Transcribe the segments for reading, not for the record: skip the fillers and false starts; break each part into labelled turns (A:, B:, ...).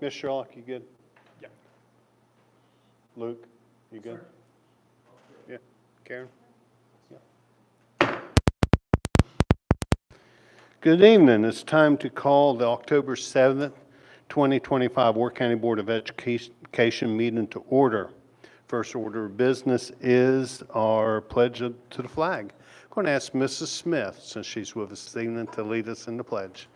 A: Ms. Sherlock, you good?
B: Yeah.
A: Luke, you good? Yeah. Karen? Yeah. Good evening. It's time to call the October 7th, 2025 Wirt County Board of Education meeting to order. First order of business is our pledge to the flag. I'm going to ask Mrs. Smith, since she's with us this evening, to lead us in the pledge.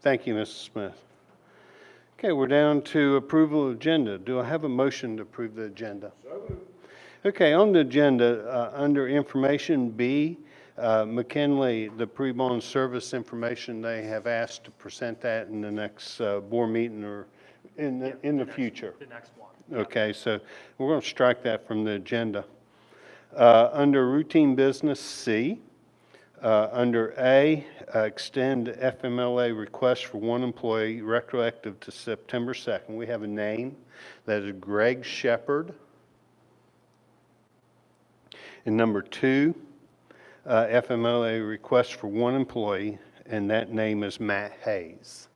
A: Thank you, Mrs. Smith. Okay, we're down to approval of agenda. Do I have a motion to approve the agenda? So moved. Okay, on the agenda, under information B, McKinley, the pre-bond service information, they have asked to present that in the next board meeting or in the future.
B: The next one.
A: Okay, so we're going to strike that from the agenda. Under routine business C, under A, extend FMLA request for one employee retroactive to September 2nd. We have a name. That is Greg Shepard. And number 2, FMLA request for one employee, and that name is Matt Hayes.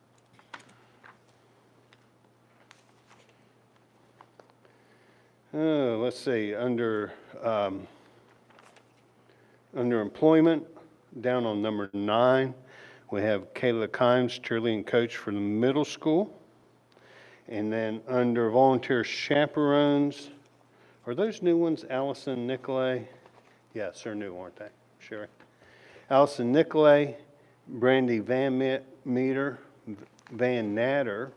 A: Let's see, under employment, down on number 9, we have Kayla Kimes, cheerleading coach for the middle school. And then under volunteer chaperones, are those new ones, Allison Nicolay? Yes, they're new, aren't they, Sherry? Allison Nicolay, Brandy Van Meter, Van Natter,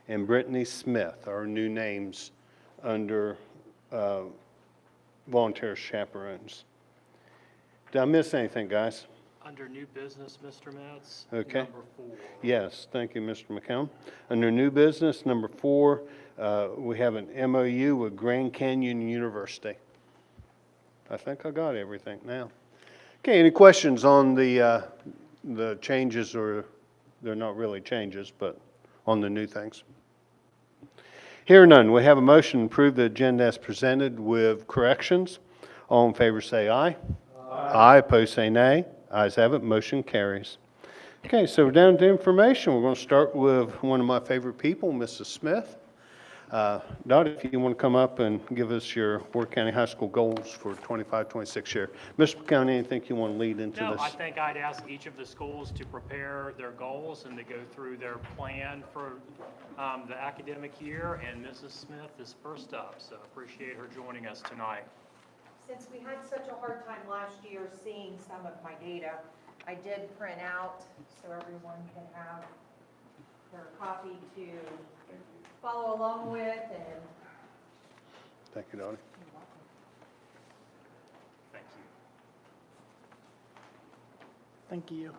A: and Brittany Smith are new names under volunteer chaperones. Did I miss anything, guys?
B: Under new business, Mr. Metz.
A: Okay.
B: Number 4.
A: Yes, thank you, Mr. McCown. Under new business, number 4, we have an MOU with Grand Canyon University. I think I got everything now. Okay, any questions on the changes, or they're not really changes, but on the new things? Hearing none, we have a motion to approve the agenda as presented with corrections. All in favor say aye. Aye, opposed say nay. Ayes have it, motion carries. Okay, so we're down to information. We're going to start with one of my favorite people, Mrs. Smith. Dottie, if you want to come up and give us your Wirt County High School goals for 25-26 year. Mr. McCown, anything you want to lead into
B: No,
A: this?
B: I think I'd ask each of the schools to prepare their goals and to go through their plan for the academic year, and Mrs. Smith is first up, so appreciate her joining us tonight.
C: Since we had such a hard time last year seeing some of my data, I did print out so everyone can have their copy to follow along with. And
A: Thank you, Dottie.
C: you're welcome.
B: Thank you.
D: Thank you.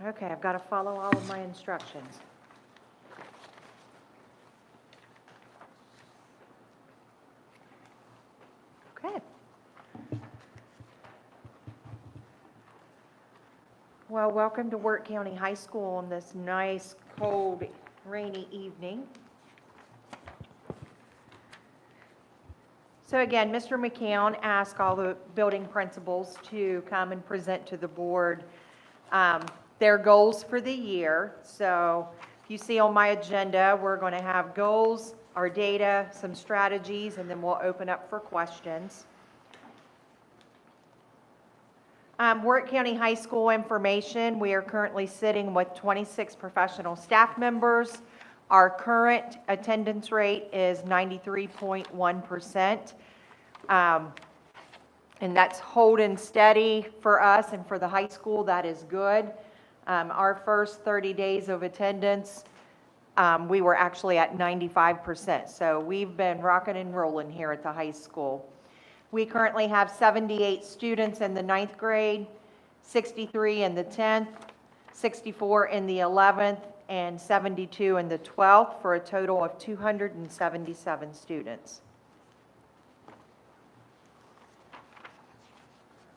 C: Okay, I've got to follow all of my instructions. Okay. Well, welcome to Wirt County High School on this nice, cold, rainy evening. So again, Mr. McCown asked all the building principals to come and present to the board their goals for the year. So if you see on my agenda, we're going to have goals, our data, some strategies, and then we'll open up for questions. Wirt County High School information, we are currently sitting with 26 professional staff members. Our current attendance rate is 93.1%. And that's holding steady for us, and for the high school, that is good. Our first 30 days of attendance we were actually at 95%. So we've been rocking and rolling here at the high school. We currently have 78 students in the 9th grade, 63 in the 10th, 64 in the 11th, and 72 in the 12th, for a total of 277 students.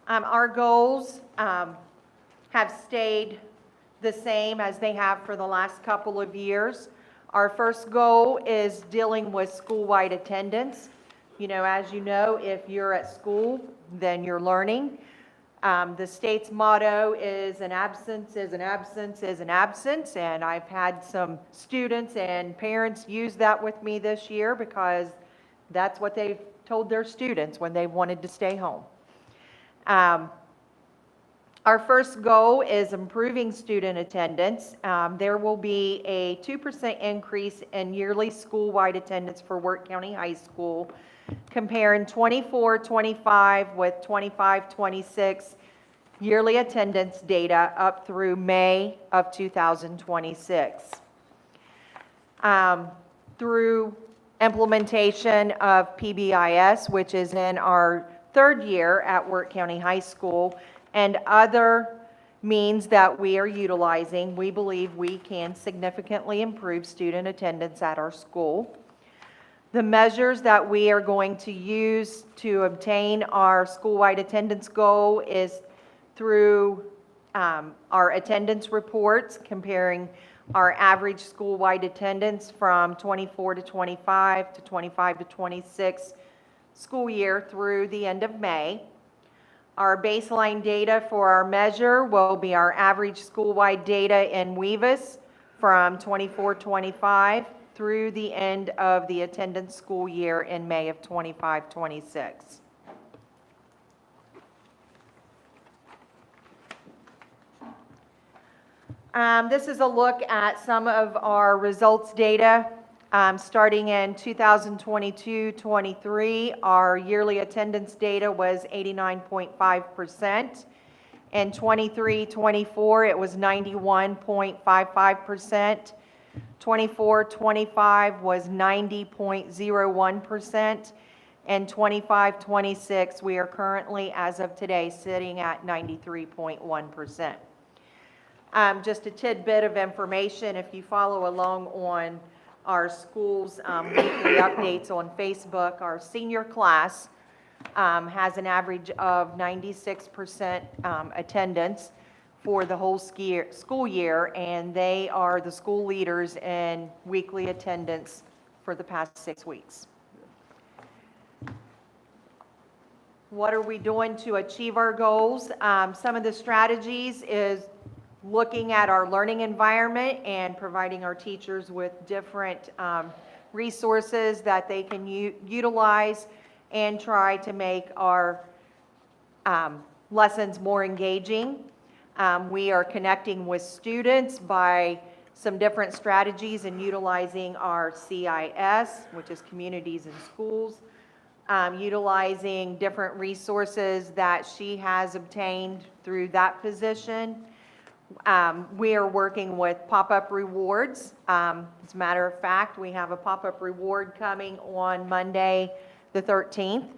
C: Our goals have stayed the same as they have for the last couple of years. Our first goal is dealing with school-wide attendance. You know, as you know, if you're at school, then you're learning. The state's motto is an absence is an absence is an absence, and I've had some students and parents use that with me this year because that's what they've told their students when they wanted to stay home. Our first goal is improving student attendance. There will be a 2% increase in yearly school-wide attendance for Wirt County High School, comparing 24-25 with 25-26 yearly attendance data up through May of 2026. Through implementation of PBIS, which is in our 3rd year at Wirt County High School, and other means that we are utilizing, we believe we can significantly improve student attendance at our school. The measures that we are going to use to obtain our school-wide attendance goal is through our attendance reports, comparing our average school-wide attendance from 24-25 to 25-26 school year through the end of May. Our baseline data for our measure will be our average school-wide data in WEVIS from 24-25 through the end of the attendance school year in May of 25-26. This is a look at some of our results data. Starting in 2022-23, our yearly attendance data was 89.5%. In 23-24, it was 91.55%. 24-25 was 90.01%. And 25-26, we are currently, as of today, sitting at 93.1%. Just a tidbit of information, if you follow along on our school's weekly updates on Facebook, our senior class has an average of 96% attendance for the whole school year, and they are the school leaders in weekly attendance for the past 6 weeks. What are we doing to achieve our goals? Some of the strategies is looking at our learning environment and providing our teachers with different resources that they can utilize and try to make our lessons more engaging. We are connecting with students by some different strategies and utilizing our CIS, which is Communities in Schools, utilizing different resources that she has obtained through that position. We are working with pop-up rewards. As a matter of fact, we have a pop-up reward coming on Monday, the 13th.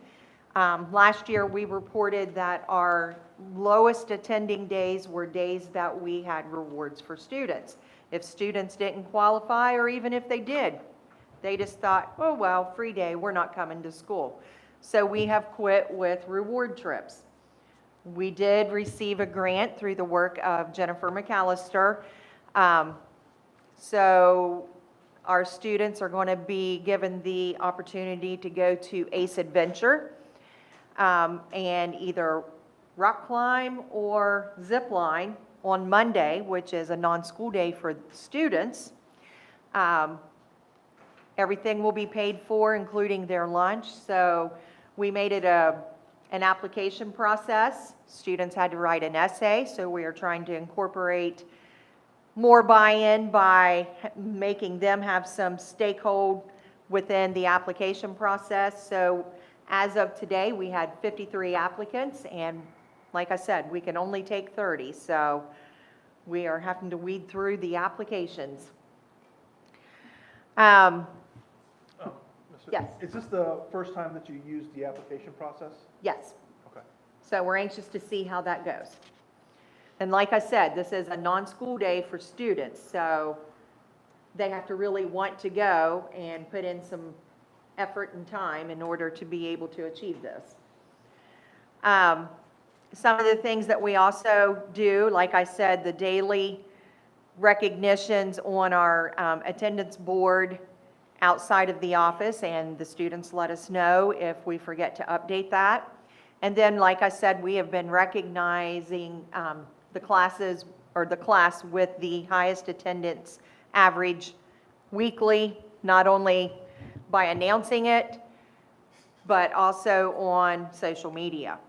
C: Last year, we reported that our lowest attending days were days that we had rewards for students. If students didn't qualify, or even if they did, they just thought, oh, well, free day, we're not coming to school. So we have quit with reward trips. We did receive a grant through the work of Jennifer McAllister. So our students are going to be given the opportunity to go to Ace Adventure and either rock climb or zip line on Monday, which is a non-school day for students. Everything will be paid for, including their lunch. So we made it an application process. Students had to write an essay, so we are trying to incorporate more buy-in by making them have some stakehold within the application process. So as of today, we had 53 applicants, and like I said, we can only take 30, so we are having to weed through the applications. Um,
D: Mr.
C: Yes.
D: Is this the first time that you used the application process?
C: yes,
D: Okay.
C: so we're anxious to see how that goes. And like I said, this is a non-school day for students, so they have to really want to go and put in some effort and time in order to be able to achieve this. Some of the things that we also do, like I said, the daily recognitions on our attendance board outside of the office, and the students let us know if we forget to update that. And then, like I said, we have been recognizing the classes, or the class with the highest attendance average weekly, not only by announcing it, but also on social media.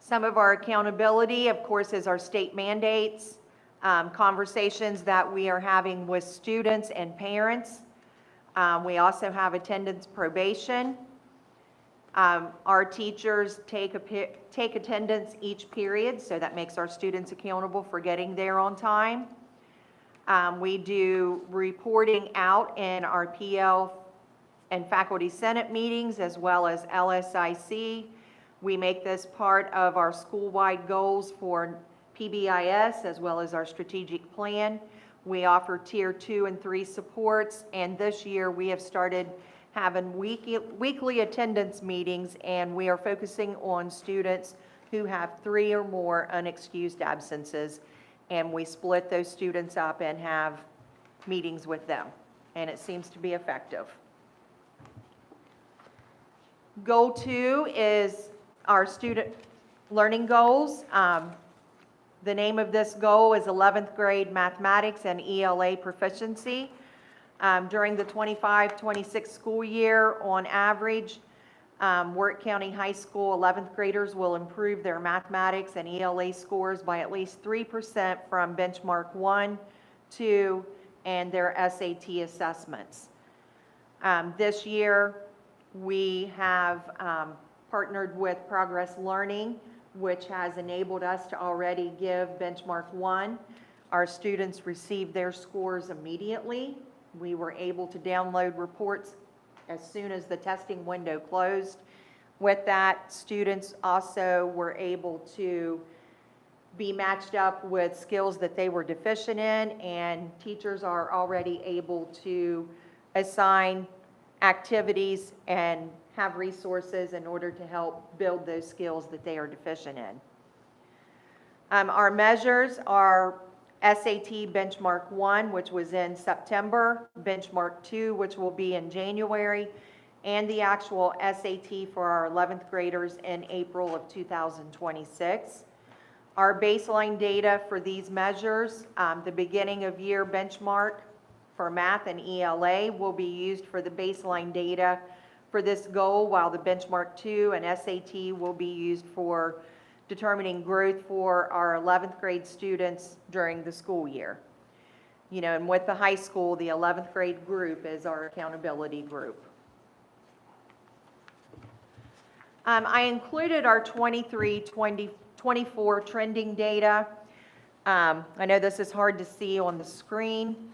C: Some of our accountability, of course, is our state mandates, conversations that we are having with students and parents. We also have attendance probation. Our teachers take attendance each period, so that makes our students accountable for getting there on time. We do reporting out in our PL and Faculty Senate meetings, as well as LSIC. We make this part of our school-wide goals for PBIS, as well as our strategic plan. We offer Tier 2 and 3 supports, and this year we have started having weekly attendance meetings, and we are focusing on students who have 3 or more unexcused absences, and we split those students up and have meetings with them, and it seems to be effective. Goal 2 is our student learning goals. The name of this goal is 11th grade mathematics and ELA proficiency. During the 25-26 school year, on average, Wirt County High School 11th graders will improve their mathematics and ELA scores by at least 3% from benchmark 1, 2, and their SAT assessments. This year, we have partnered with Progress Learning, which has enabled us to already give benchmark 1. Our students received their scores immediately. We were able to download reports as soon as the testing window closed. With that, students also were able to be matched up with skills that they were deficient in, and teachers are already able to assign activities and have resources in order to help build those skills that they are deficient in. Our measures are SAT benchmark 1, which was in September, benchmark 2, which will be in January, and the actual SAT for our 11th graders in April of 2026. Our baseline data for these measures, the beginning of year benchmark for math and ELA will be used for the baseline data for this goal, while the benchmark 2 and SAT will be used for determining growth for our 11th grade students during the school year. You know, and with the high school, the 11th grade group is our accountability group. I included our 23-24 trending data. I know this is hard to see on the screen,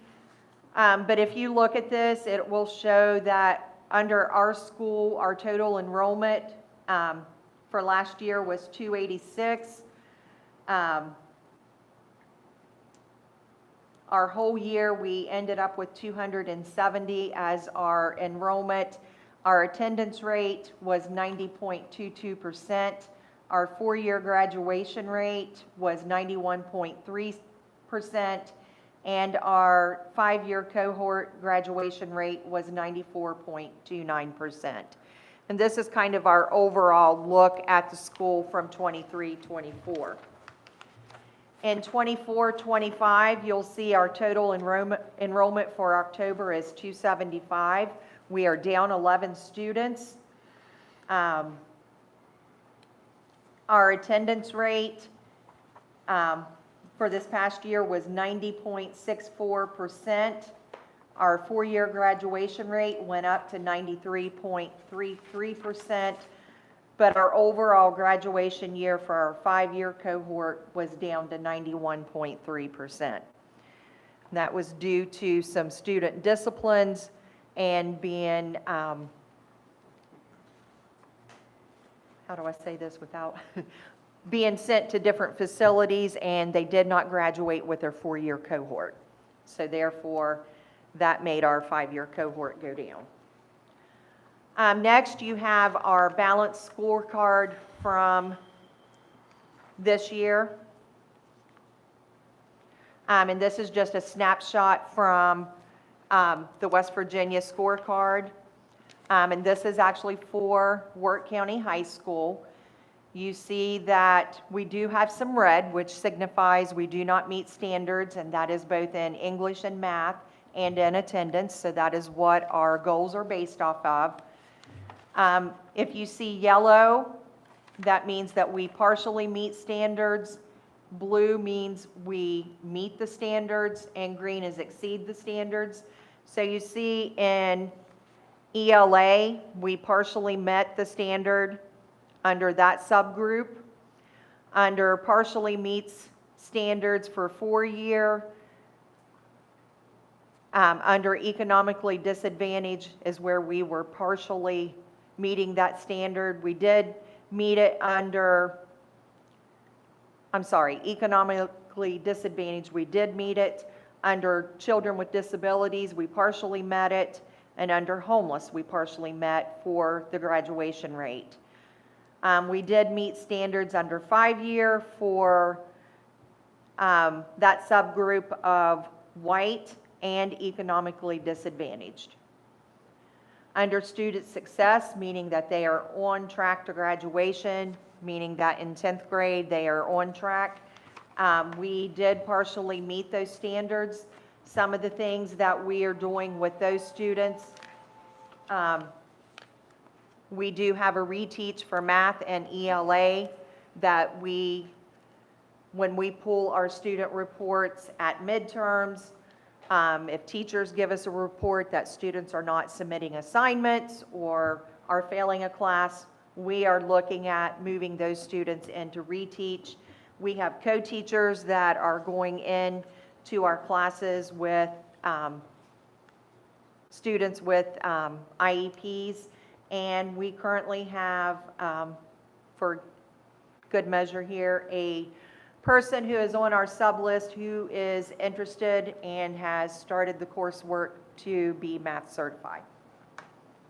C: but if you look at this, it will show that under our school, our total enrollment for last year was 286. Our whole year, we ended up with 270 as our enrollment. Our attendance rate was 90.22%. Our 4-year graduation rate was 91.3%. And our 5-year cohort graduation rate was 94.29%. And this is kind of our overall look at the school from 23-24. In 24-25, you'll see our total enrollment for October is 275. We are down 11 students. Our attendance rate for this past year was 90.64%. Our 4-year graduation rate went up to 93.33%, but our overall graduation year for our 5-year cohort was down to 91.3%. That was due to some student disciplines and being, how do I say this without, being sent to different facilities, and they did not graduate with their 4-year cohort. So therefore, that made our 5-year cohort go down. Next, you have our balanced scorecard from this year. And this is just a snapshot from the West Virginia scorecard. And this is actually for Wirt County High School. You see that we do have some red, which signifies we do not meet standards, and that is both in English and math and in attendance. So that is what our goals are based off of. If you see yellow, that means that we partially meet standards. Blue means we meet the standards, and green is exceed the standards. So you see in ELA, we partially met the standard under that subgroup. Under partially meets standards for 4-year, under economically disadvantaged is where we were partially meeting that standard. We did meet it under, economically disadvantaged, we did meet it. Under children with disabilities, we partially met it. And under homeless, we partially met for the graduation rate. We did meet standards under 5-year for that subgroup of white and economically disadvantaged. Under student success, meaning that they are on track to graduation, meaning that in 10th grade they are on track. We did partially meet those standards. Some of the things that we are doing with those students, we do have a reteach for math and ELA that when we pull our student reports at midterms, if teachers give us a report that students are not submitting assignments or are failing a class, we are looking at moving those students into reteach. We have co-teachers that are going in to our classes with students with IEPs, and we currently have, for good measure here, a person who is on our sub list who is interested and has started the coursework to be math certified.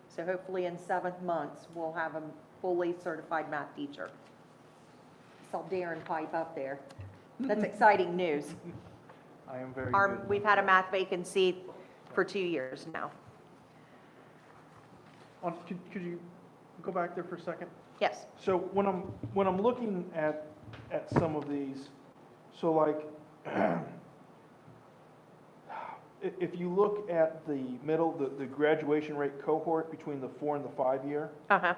C: So hopefully in 7 months, we'll have a fully certified math teacher. I saw Darren pipe up there. That's exciting news.
D: I am very good.
C: We've had a math vacancy for 2 years now.
D: Could you go back there for a second?
C: Yes.
D: So when I'm looking at some of these, so like, if you look at the middle, the graduation rate cohort between the 4 and the 5-year.
C: Uh-huh.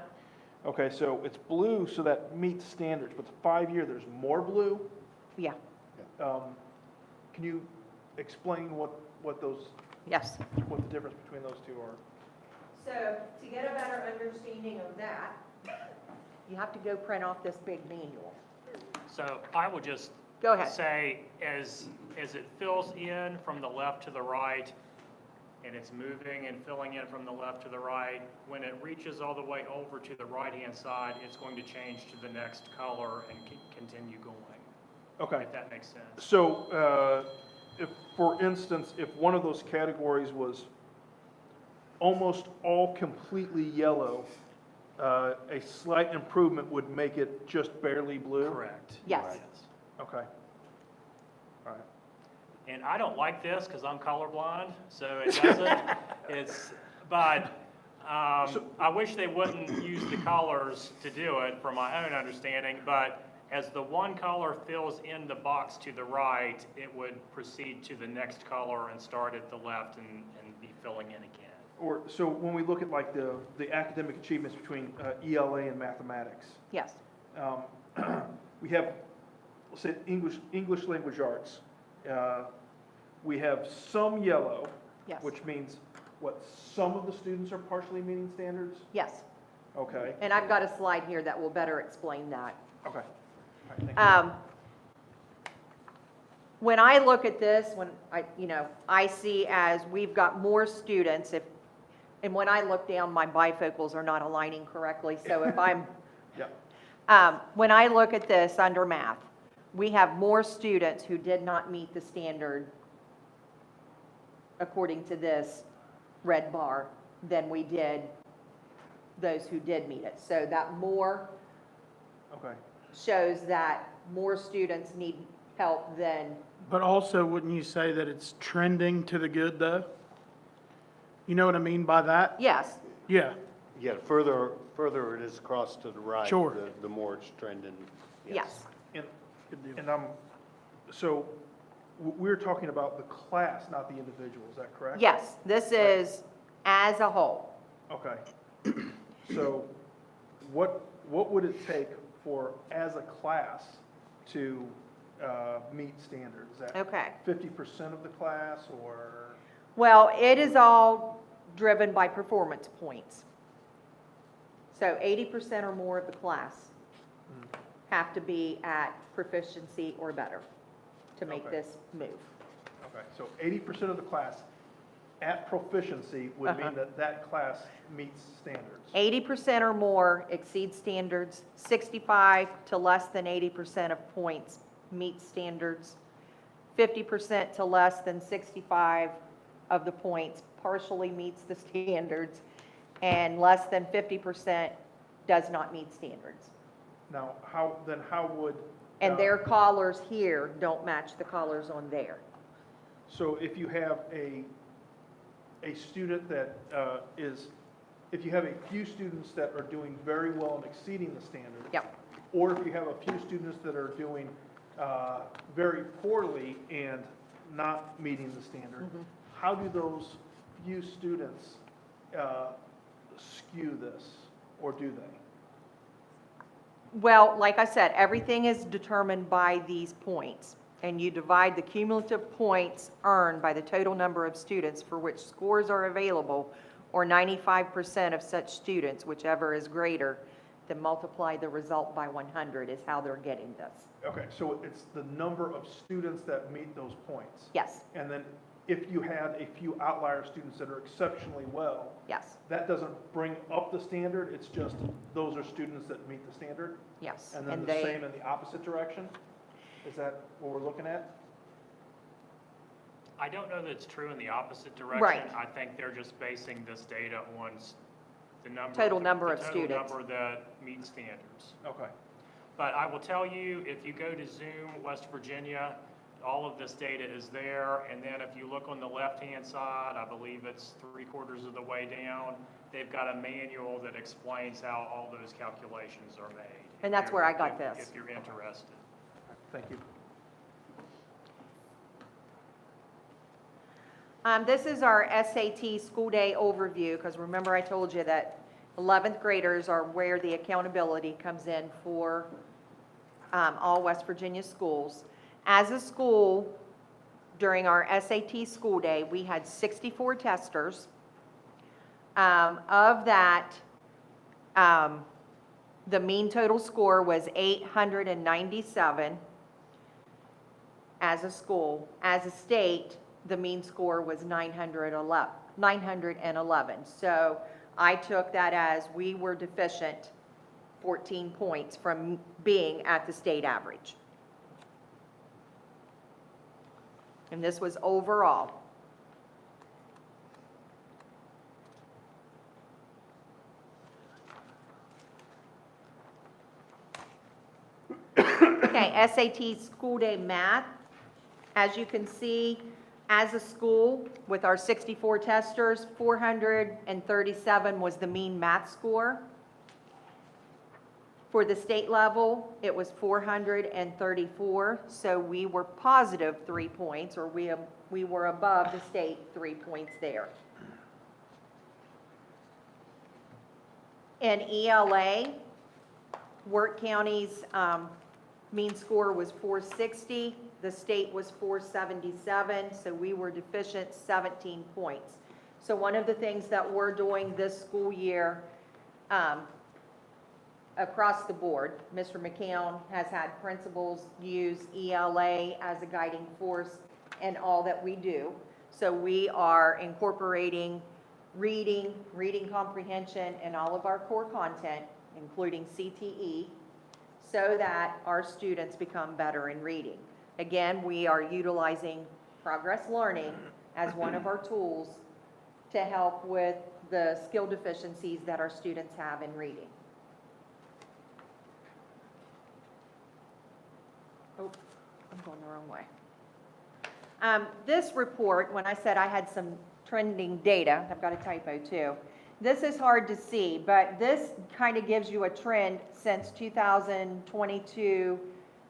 D: Okay, so it's blue, so that meets standards, but the 5-year, there's more blue.
C: Yeah.
D: Can you explain what those,
C: Yes.
D: what the difference between those two are?
C: So to get a better understanding of that, you have to go print off this big manual.
B: So I will just
C: Go ahead.
B: say, as it fills in from the left to the right, and it's moving and filling in from the left to the right, when it reaches all the way over to the right-hand side, it's going to change to the next color and continue going.
D: Okay.
B: If that makes sense.
D: So, if, for instance, if one of those categories was almost all completely yellow, a slight improvement would make it just barely blue?
B: Correct.
C: Yes.
D: Okay. All right.
B: And I don't like this because I'm colorblind, so it doesn't, but I wish they wouldn't use the colors to do it, from my own understanding, but as the one color fills in the box to the right, it would proceed to the next color and start at the left and be filling in again.
D: Or, so when we look at like the academic achievements between ELA and mathematics,
C: Yes.
D: we have, let's say, English language arts. We have some yellow,
C: Yes.
D: which means, what, some of the students are partially meeting standards?
C: Yes.
D: Okay,
C: And I've got a slide here that will better explain that.
D: okay. All right, thank you.
C: when I look at this, when I see as we've got more students, and when I look down, my bifocals are not aligning correctly, so if I'm,
D: Yeah.
C: when I look at this under math, we have more students who did not meet the standard according to this red bar than we did those who did meet it. So that more
D: Okay.
C: shows that more students need help than,
E: But also, wouldn't you say that it's trending to the good, though? You know what I mean by that?
C: yes,
E: Yeah,
A: Yeah, further it is across to the right.
E: Sure.
A: The more it's trending.
C: yes.
D: And,
E: good deal.
D: and so we're talking about the class, not the individual, is that correct?
C: Yes, this is as a whole.
D: Okay. So what would it take for, as a class, to meet standards? Is that
C: Okay.
D: 50% of the class, or?
C: Well, it is all driven by performance points. So 80% or more of the class have to be at proficiency or better to make
D: Okay.
C: this move.
D: Okay, so 80% of the class at proficiency would mean that that class meets standards.
C: 80% or more exceed standards, 65 to less than 80% of points meet standards, 50% to less than 65 of the points partially meets the standards, and less than 50% does not meet standards.
D: Now, how would?
C: And their collars here don't match the collars on there.
D: So if you have a student that if you have a few students that are doing very well and exceeding the standard.
C: Yep.
D: Or if you have a few students that are doing very poorly and not meeting the standard, how do those few students skew this, or do they?
C: Well, like I said, everything is determined by these points, and you divide the cumulative points earned by the total number of students for which scores are available, or 95% of such students, whichever is greater, then multiply the result by 100 is how they're getting this.
D: Okay, so it's the number of students that meet those points.
C: Yes,
D: And then if you had a few outlier students that are exceptionally well,
C: yes,
D: that doesn't bring up the standard, it's just those are students that meet the standard?
C: yes.
D: And then the same in the opposite direction? Is that what we're looking at?
B: I don't know that it's true in the opposite direction.
C: Right.
B: I think they're just basing this data on the number.
C: Total number of
B: the
C: students.
B: total number that meet standards.
D: Okay.
B: But I will tell you, if you go to Zoom, West Virginia, all of this data is there. And then if you look on the left-hand side, I believe it's 3/4 of the way down, they've got a manual that explains how all those calculations are made.
C: And that's where I got this.
B: If you're interested.
D: Thank you.
C: This is our SAT school day overview, because remember I told you that 11th graders are where the accountability comes in for all West Virginia schools. As a school, during our SAT school day, we had 64 testers. Of that, the mean total score was 897 as a school. As a state, the mean score was 911. So I took that as we were deficient 14 points from being at the state average. And this was overall. Okay, SAT school day math. As you can see, as a school, with our 64 testers, 437 was the mean math score. For the state level, it was 434, so we were positive 3 points, or we were above the state 3 points there. In ELA, Wirt County's mean score was 460, the state was 477, so we were deficient 17 points. So one of the things that we're doing this school year across the board. Mr. McCown has had principals use ELA as a guiding force in all that we do. So we are incorporating reading comprehension, and all of our core content, including CTE, so that our students become better in reading. Again, we are utilizing progress learning as one of our tools to help with the skill deficiencies that our students have in reading. Oh, I'm going the wrong way. This report, when I said I had some trending data, I've got a typo too. This is hard to see, but this kind of gives you a trend since 2022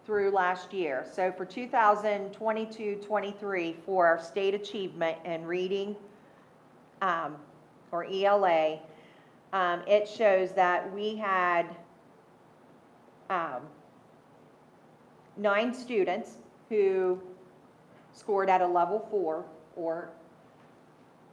C: through last year. So for 2022-23, for our state achievement in reading, or ELA, it shows that we had 9 students who scored at a level 4, or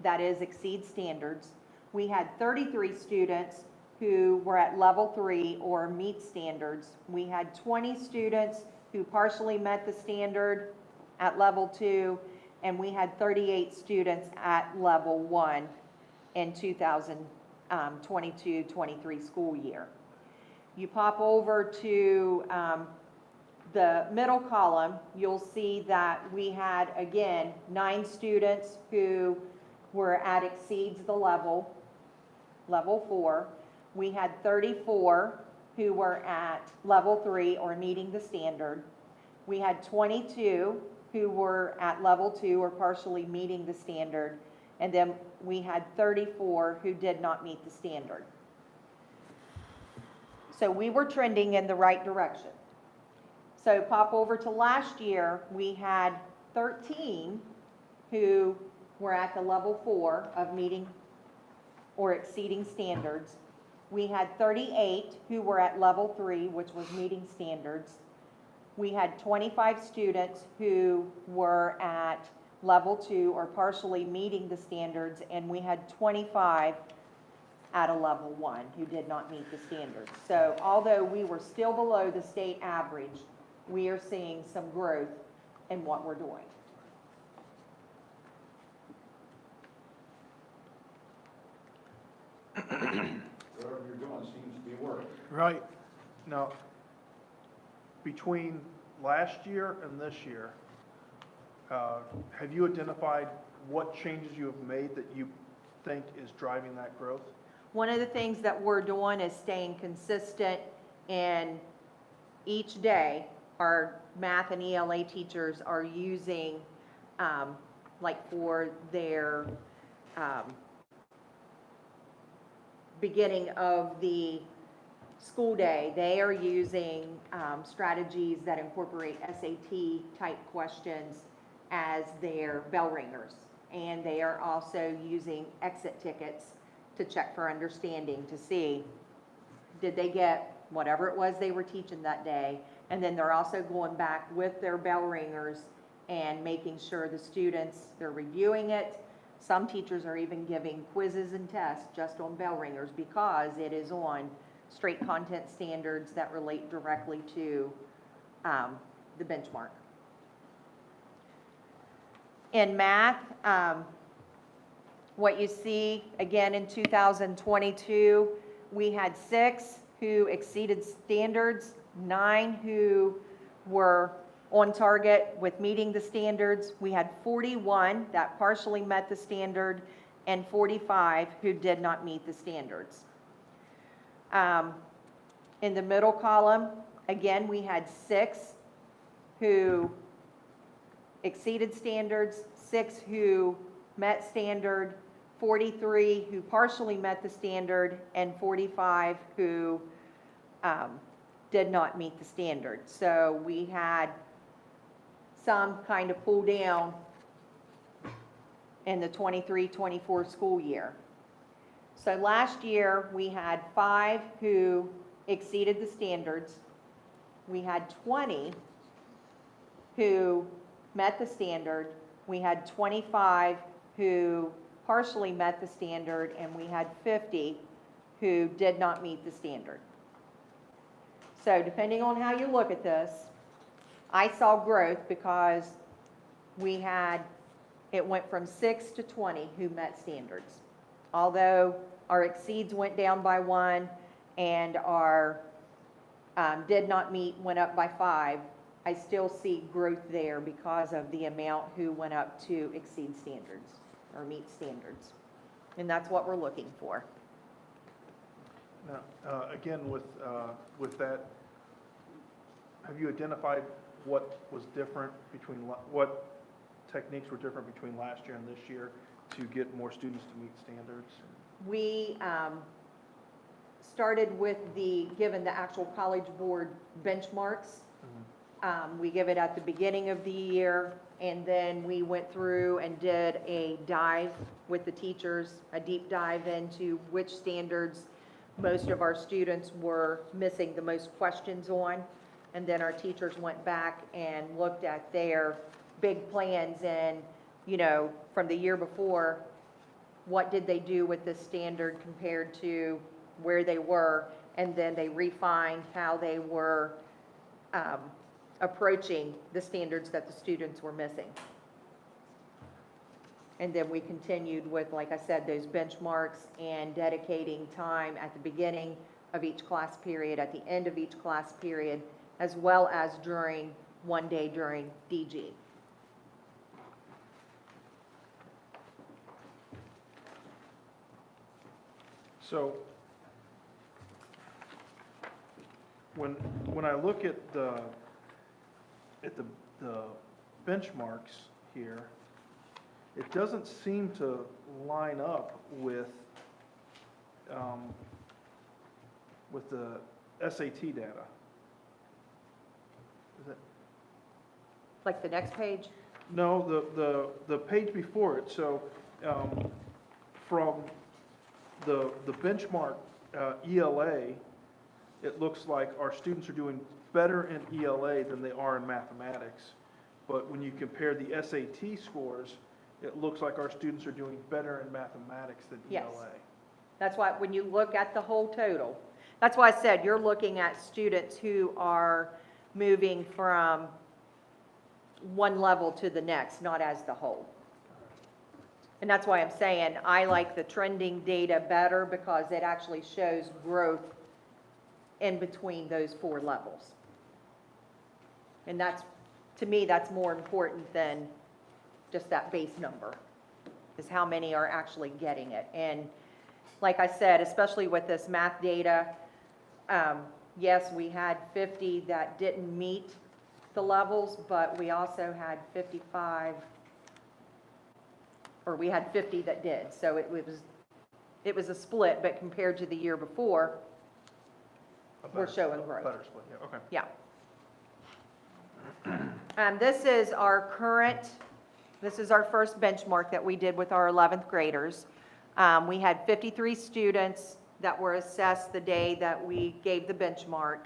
C: that is exceed standards. We had 33 students who were at level 3 or meet standards. We had 20 students who partially met the standard at level 2, and we had 38 students at level 1 in 2022-23 school year. You pop over to the middle column, you'll see that we had, again, 9 students who were at exceeds the level 4. We had 34 who were at level 3 or meeting the standard. We had 22 who were at level 2 or partially meeting the standard. And then we had 34 who did not meet the standard. So we were trending in the right direction. So pop over to last year, we had 13 who were at the level 4 of meeting or exceeding standards. We had 38 who were at level 3, which was meeting standards. We had 25 students who were at level 2 or partially meeting the standards, and we had 25 at a level 1 who did not meet the standards. So although we were still below the state average, we are seeing some growth in what we're doing.
F: Whatever you're doing seems to be working.
E: Right.
D: Now, between last year and this year, have you identified what changes you have made that you think is driving that growth?
C: One of the things that we're doing is staying consistent, and each day our math and ELA teachers are using, like for their beginning of the school day, they are using strategies that incorporate SAT type questions as their bell ringers. And they are also using exit tickets to check for understanding, to see, did they get whatever it was they were teaching that day? And then they're also going back with their bell ringers and making sure the students, they're reviewing it. Some teachers are even giving quizzes and tests just on bell ringers, because it is on straight content standards that relate directly to the benchmark. In math, what you see again in 2022, we had 6 who exceeded standards, 9 who were on target with meeting the standards. We had 41 that partially met the standard, and 45 who did not meet the standards. In the middle column, again, we had 6 who exceeded standards, 6 who met standard, 43 who partially met the standard, and 45 who did not meet the standard. So we had some kind of pull down in the 23-24 school year. So last year, we had 5 who exceeded the standards. We had 20 who met the standard. We had 25 who partially met the standard, and we had 50 who did not meet the standard. So depending on how you look at this, I saw growth because it went from 6 to 20 who met standards. Although our exceeds went down by 1 and our did not meet went up by 5, I still see growth there because of the amount who went up to exceed standards or meet standards. And that's what we're looking for.
D: Now, again, with that, have you identified what was different between, what techniques were different between last year and this year to get more students to meet standards?
C: We started with given the actual College Board benchmarks. We give it at the beginning of the year, and then we went through and did a dive with the teachers, a deep dive into which standards most of our students were missing the most questions on. And then our teachers went back and looked at their big plans and, from the year before, what did they do with this standard compared to where they were, and then they refined how they were approaching the standards that the students were missing. And then we continued with, like I said, those benchmarks and dedicating time at the beginning of each class period, at the end of each class period, as well as one day during DG.
D: So when I look at the benchmarks here, it doesn't seem to line up with the SAT data. Is it?
C: Like the next page?
D: No, the page before it. So from the benchmark ELA, it looks like our students are doing better in ELA than they are in mathematics. But when you compare the SAT scores, it looks like our students are doing better in mathematics than
C: Yes.
D: ELA.
C: That's why, when you look at the whole total, that's why I said you're looking at students who are moving from one level to the next, not as the whole. And that's why I'm saying I like the trending data better, because it actually shows growth in between those 4 levels. And that's, to me, that's more important than just that base number, is how many are actually getting it. And like I said, especially with this math data, yes, we had 50 that didn't meet the levels, but we also had 55, or we had 50 that did. So it was a split, but compared to the year before, we're showing growth.
D: Better split, yeah, okay.
C: Yeah. This is our first benchmark that we did with our 11th graders. We had 53 students that were assessed the day that we gave the benchmark.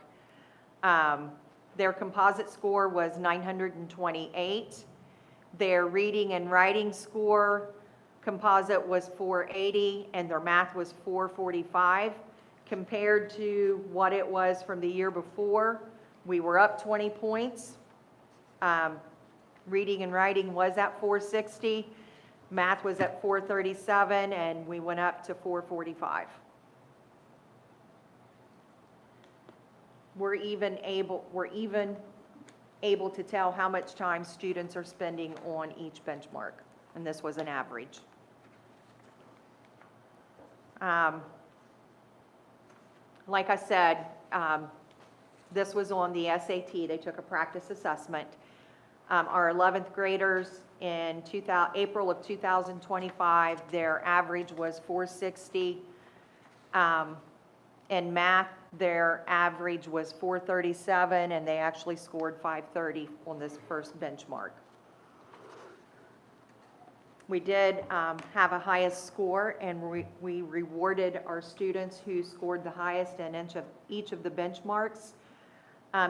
C: Their composite score was 928. Their reading and writing score composite was 480, and their math was 445. Compared to what it was from the year before, we were up 20 points. Reading and writing was at 460, math was at 437, and we went up to 445. We're even able to tell how much time students are spending on each benchmark, and this was an average. Like I said, this was on the SAT. They took a practice assessment. Our 11th graders in April of 2025, their average was 460. In math, their average was 437, and they actually scored 530 on this first benchmark. We did have a highest score, and we rewarded our students who scored the highest in each of the benchmarks.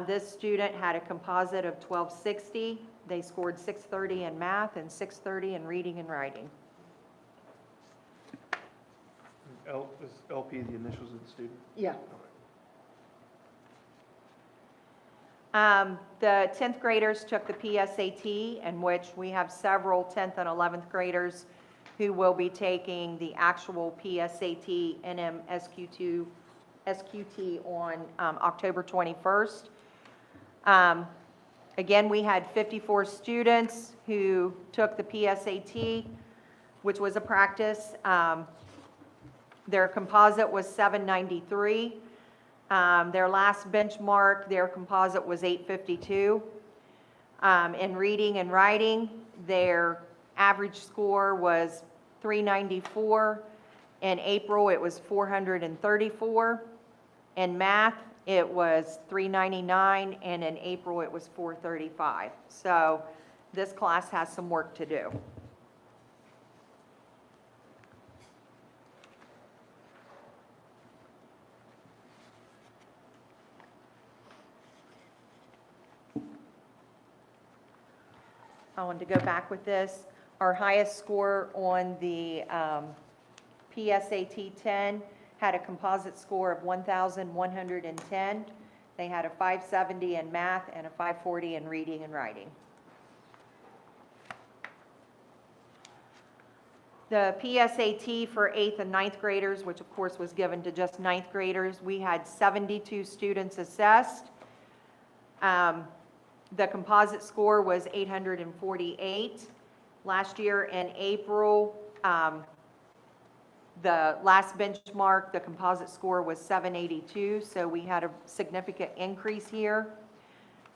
C: This student had a composite of 1260. They scored 630 in math and 630 in reading and writing.
D: Is LP the initials of the student?
C: Yeah. The 10th graders took the PSAT, in which we have several 10th and 11th graders who will be taking the actual PSAT NM SQT on October 21st. Again, we had 54 students who took the PSAT, which was a practice. Their composite was 793. Their last benchmark, their composite was 852. In reading and writing, their average score was 394. In April, it was 434. In math, it was 399, and in April, it was 435. So this class has some work to do. I wanted to go back with this. Our highest score on the PSAT 10 had a composite score of 1,110. They had a 570 in math and a 540 in reading and writing. The PSAT for 8th and 9th graders, which of course was given to just 9th graders, we had 72 students assessed. The composite score was 848. Last year in April, the last benchmark, the composite score was 782, so we had a significant increase here.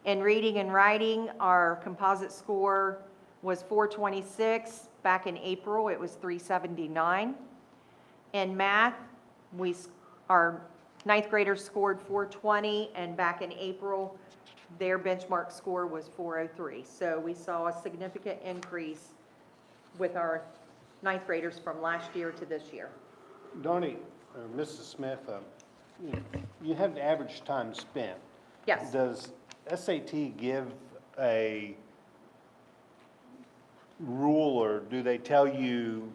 C: In reading and writing, our composite score was 426. Back in April, it was 379. In math, our 9th graders scored 420, and back in April, their benchmark score was 403. So we saw a significant increase with our 9th graders from last year to this year.
A: Donnie, or Mrs. Smith, you have the average time spent.
C: Yes.
A: Does SAT give a rule, or do they tell you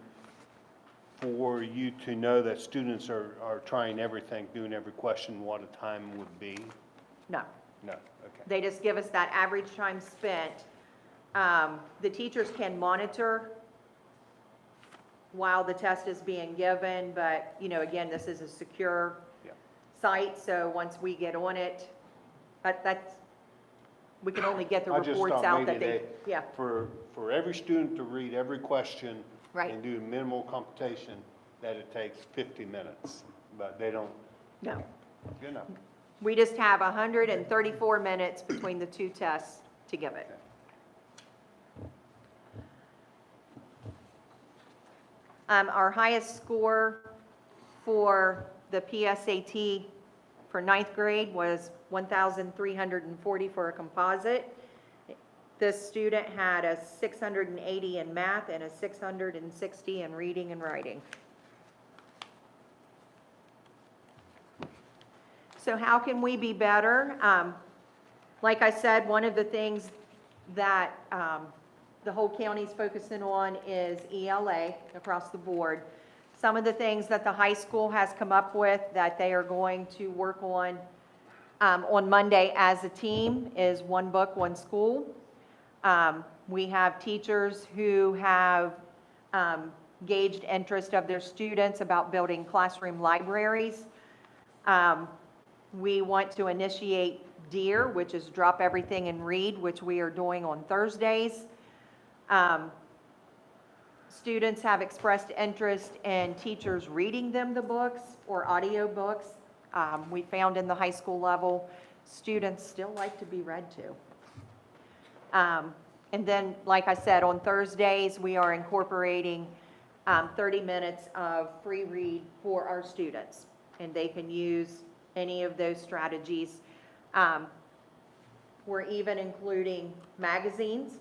A: for you to know that students are trying everything, doing every question, what a time would be?
C: No.
A: No, okay.
C: They just give us that average time spent. The teachers can monitor while the test is being given, but, you know, again, this is a secure
A: Yeah.
C: site, so once we get on it, we can only get the
A: I just
C: reports
A: thought
C: out that
A: maybe
C: they, yeah.
A: For every student to read every question
C: Right.
A: and do minimal computation, that it takes 50 minutes, but they don't,
C: No.
A: good enough.
C: We just have 134 minutes between the two tests to give it. Our highest score for the PSAT for 9th grade was 1,340 for a composite. This student had a 680 in math and a 660 in reading and writing. So how can we be better? Like I said, one of the things that the whole county's focusing on is ELA across the board. Some of the things that the high school has come up with that they are going to work on Monday as a team is one book, one school. We have teachers who have gauged interest of their students about building classroom libraries. We want to initiate DEAR, which is Drop Everything and Read, which we are doing on Thursdays. Students have expressed interest in teachers reading them the books or audio books. We found in the high school level, students still like to be read to. And then, like I said, on Thursdays, we are incorporating 30 minutes of free read for our students, and they can use any of those strategies. We're even including magazines,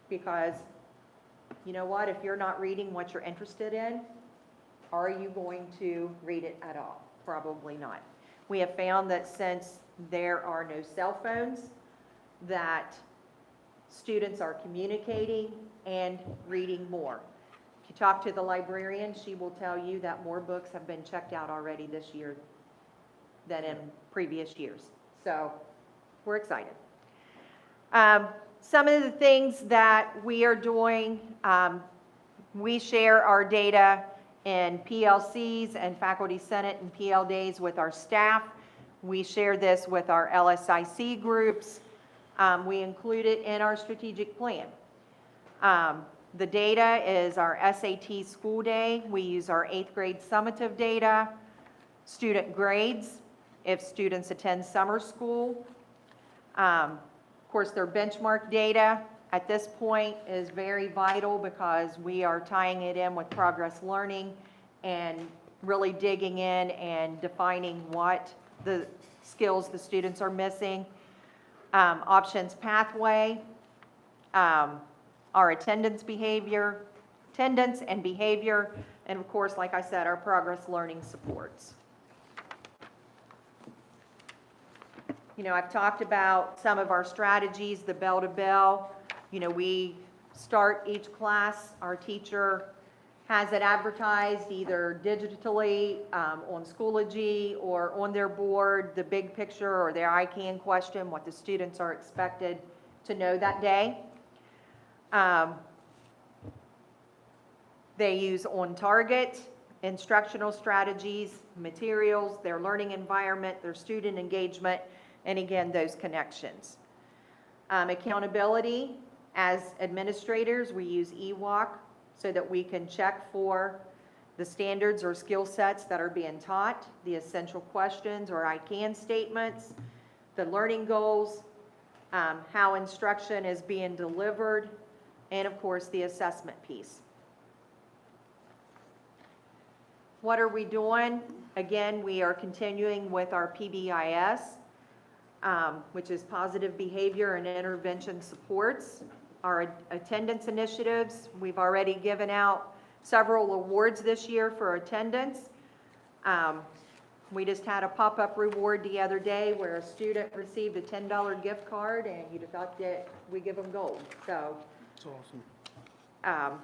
C: because you know what, if you're not reading what you're interested in, are you going to read it at all? Probably not. We have found that since there are no cell phones, that students are communicating and reading more. If you talk to the librarian, she will tell you that more books have been checked out already this year than in previous years. So we're excited. Some of the things that we are doing, we share our data in PLCs and Faculty Senate and PL days with our staff. We share this with our LSIC groups. We include it in our strategic plan. The data is our SAT school day. We use our 8th grade summative data, student grades, if students attend summer school. Of course, their benchmark data at this point is very vital because we are tying it in with progress learning and really digging in and defining what the skills the students are missing. Options pathway, our attendance and behavior, and of course, like I said, our progress learning supports. You know, I've talked about some of our strategies, the bell to bell. You know, we start each class, our teacher has it advertised either digitally on Schoology or on their board, the big picture or their ICANN question, what the students are expected to know that day. They use on target, instructional strategies, materials, their learning environment, their student engagement, and again, those connections. Accountability, as administrators, we use EWOC so that we can check for the standards or skill sets that are being taught, the essential questions or ICANN statements, the learning goals, how instruction is being delivered, and of course, the assessment piece. What are we doing? Again, we are continuing with our PBIS, which is positive behavior and intervention supports. Our attendance initiatives, we've already given out several awards this year for attendance. We just had a pop-up reward the other day where a student received a $10 gift card and you'd have thought that we give them gold. So
E: That's awesome.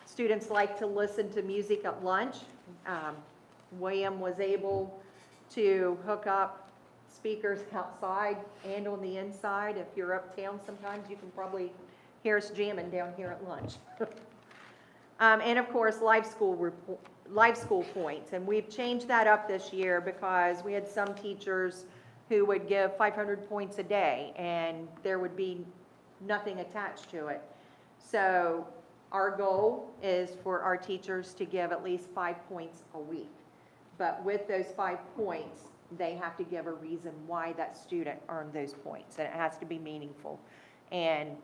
C: Students like to listen to music at lunch. William was able to hook up speakers outside and on the inside. If you're uptown sometimes, you can probably hear us jamming down here at lunch. And of course, live school points. And we've changed that up this year because we had some teachers who would give 500 points a day and there would be nothing attached to it. So our goal is for our teachers to give at least 5 points a week. But with those 5 points, they have to give a reason why that student earned those points. And it has to be meaningful. And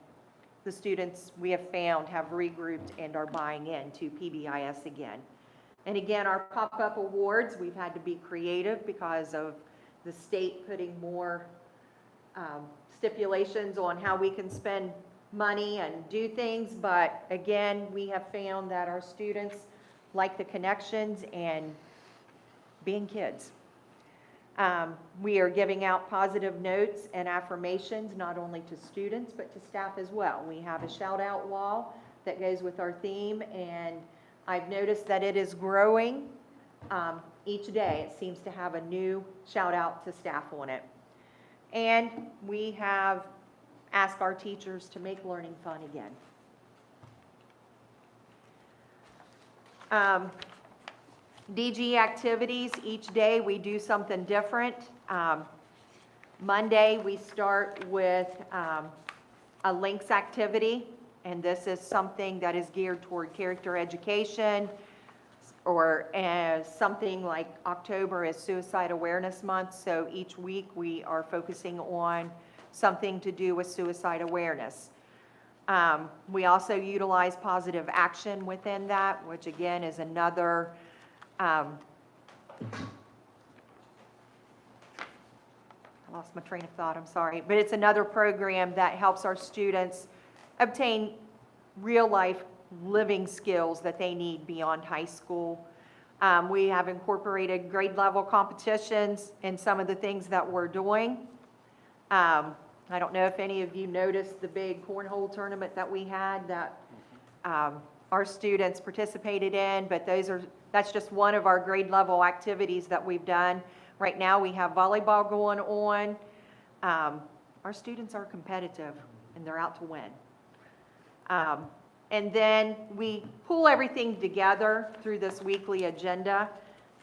C: the students we have found have regrouped and are buying into PBIS again. And again, our pop-up awards, we've had to be creative because of the state putting more stipulations on how we can spend money and do things. But again, we have found that our students like the connections and being kids. We are giving out positive notes and affirmations, not only to students, but to staff as well. We have a shout out wall that goes with our theme, and I've noticed that it is growing. Each day it seems to have a new shout out to staff on it. And we have asked our teachers to make learning fun again. DG activities, each day we do something different. Monday we start with a links activity, and this is something that is geared toward character education, or something like October is Suicide Awareness Month, so each week we are focusing on something to do with suicide awareness. We also utilize positive action within that, which again is another I lost my train of thought, I'm sorry. But it's another program that helps our students obtain real life living skills that they need beyond high school. We have incorporated grade level competitions in some of the things that we're doing. I don't know if any of you noticed the big cornhole tournament that we had that our students participated in, but that's just one of our grade level activities that we've done. Right now we have volleyball going on. Our students are competitive, and they're out to win. And then we pull everything together through this weekly agenda,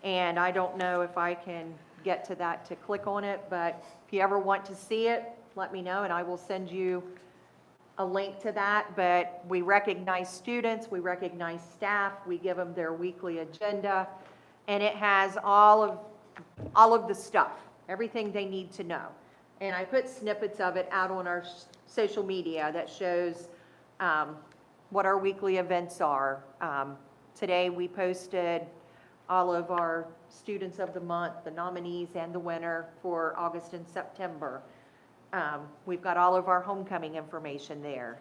C: and I don't know if I can get to that to click on it, but if you ever want to see it, let me know, and I will send you a link to that. But we recognize students, we recognize staff, we give them their weekly agenda, and it has all of the stuff, everything they need to know. And I put snippets of it out on our social media that shows what our weekly events are. Today we posted all of our students of the month, the nominees and the winner for August and September. We've got all of our homecoming information there.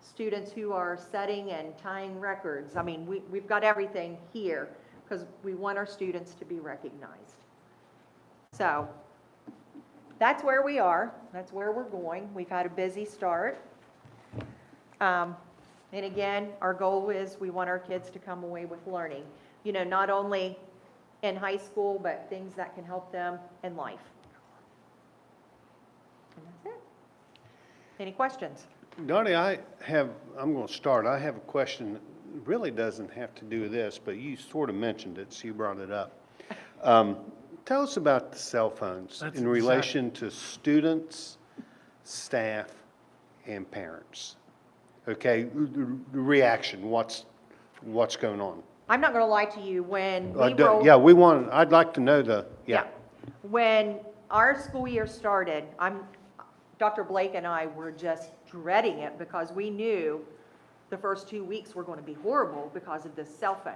C: Students who are setting and tying records. I mean, we've got everything here because we want our students to be recognized. So that's where we are. That's where we're going. We've had a busy start. And again, our goal is we want our kids to come away with learning, you know, not only in high school, but things that can help them in life. And that's it. Any questions?
A: Dottie, I'm going to start. I have a question that really doesn't have to do with this, but you sort of mentioned it, so you brought it up. Tell us about the cell phones
E: That's
A: in relation to students, staff, and parents. Okay, the reaction, what's going on?
C: I'm not going to lie to you, when we
A: Yeah, I'd like to know yeah.
C: When our school year started, Dr. Blake and I were just dreading it because we knew the first 2 weeks were going to be horrible because of this cell phone.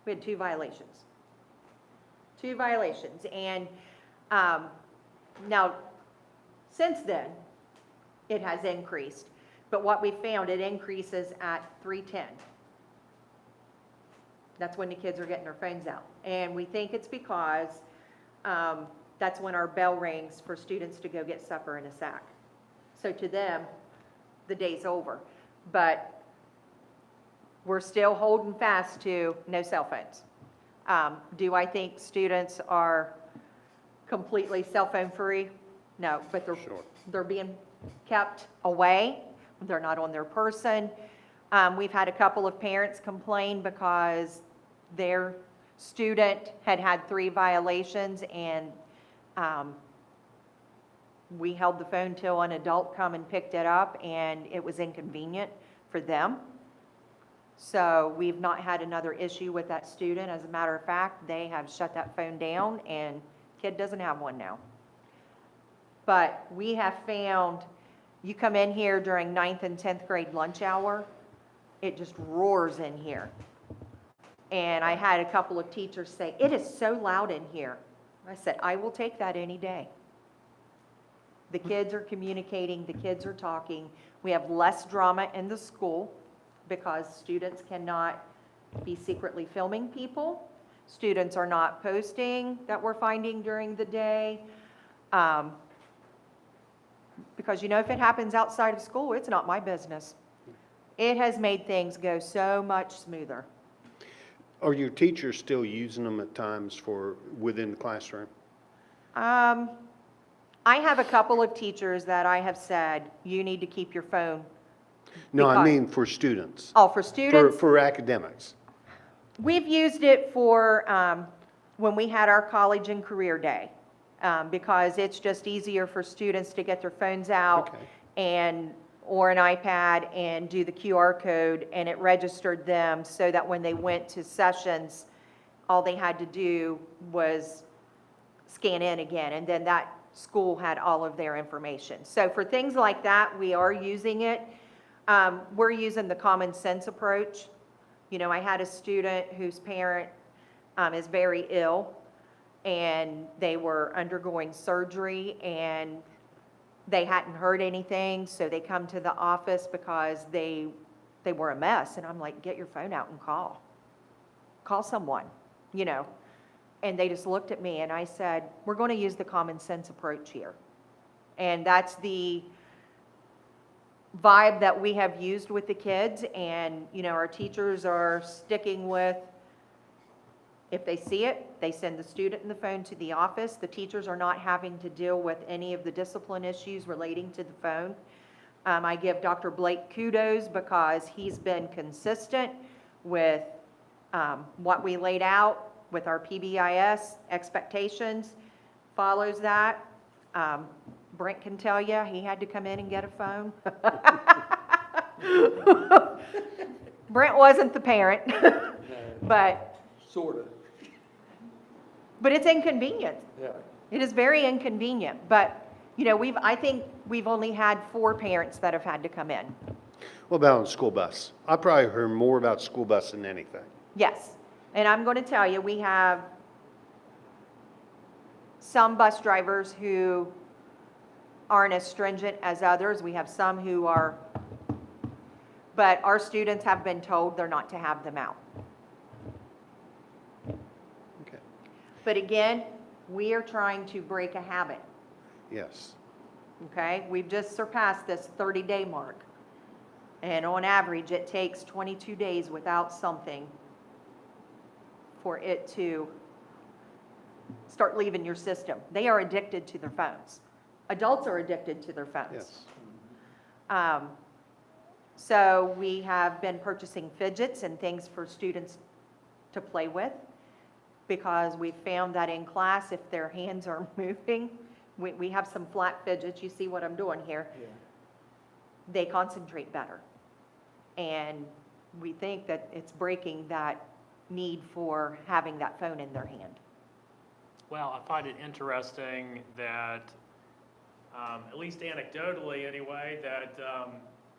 C: We had 2 violations. 2 violations. And now, since then, it has increased. But what we found, it increases at 3:10. That's when the kids are getting their phones out. And we think it's because that's when our bell rings for students to go get supper in a sack. So to them, the day's over. But we're still holding fast to no cell phones. Do I think students are completely cell phone free? No, but they're being kept away. They're not on their person. We've had a couple of parents complain because their student had 3 violations, and we held the phone till an adult come and picked it up, and it was inconvenient for them. So we've not had another issue with that student. As a matter of fact, they have shut that phone down, and kid doesn't have one now. But we have found, you come in here during 9th and 10th grade lunch hour, it just roars in here. And I had a couple of teachers say, "It is so loud in here." I said, "I will take that any day." The kids are communicating, the kids are talking. We have less drama in the school because students cannot be secretly filming people. Students are not posting that we're finding during the day. Because, you know, if it happens outside of school, it's not my business. It has made things go so much smoother.
A: Are your teachers still using them at times within the classroom?
C: I have a couple of teachers that I have said, you need to keep your phone.
A: No, I
C: Because-
A: mean for students.
C: Oh, for students?
A: For academics.
C: We've used it for when we had our college and career day, because it's just easier for students to get their phones out
A: Okay.
C: or an iPad and do the QR code, and it registered them so that when they went to sessions, all they had to do was scan in again, and then that school had all of their information. So for things like that, we are using it. We're using the common sense approach. You know, I had a student whose parent is very ill, and they were undergoing surgery, and they hadn't heard anything, so they come to the office because they were a mess. And I'm like, get your phone out and call someone, you know. And they just looked at me, and I said, we're going to use the common sense approach here. And that's the vibe that we have used with the kids. And, you know, our teachers are sticking with If they see it, they send the student and the phone to the office. The teachers are not having to deal with any of the discipline issues relating to the phone. I give Dr. Blake kudos because he's been consistent with what we laid out with our PBIS expectations, follows that. Brent can tell you, he had to come in and get a phone. Brent wasn't the parent, but
G: Sort of,
C: it's inconvenient.
G: yeah.
C: It is very inconvenient, but, you know, I think we've only had 4 parents that have had to come in.
A: What about on school bus? I probably heard more about school bus than anything.
C: Yes, and I'm going to tell you, we have some bus drivers who aren't as stringent as others. We have some who are, but our students have been told they're not to have them out.
A: Okay.
C: But again, we are trying to break a habit,
A: Yes.
C: okay? We've just surpassed this 30-day mark. And on average, it takes 22 days without something for it to start leaving your system. They are addicted to their phones. Adults are addicted to their phones.
A: Yes.
C: So we have been purchasing fidgets and things for students to play with because we found that in class, if their hands are moving, we have some flat fidgets, you see what I'm doing here, they concentrate better. And we think that it's breaking that need for having that phone in their hand.
B: Well, I find it interesting that, at least anecdotally anyway, that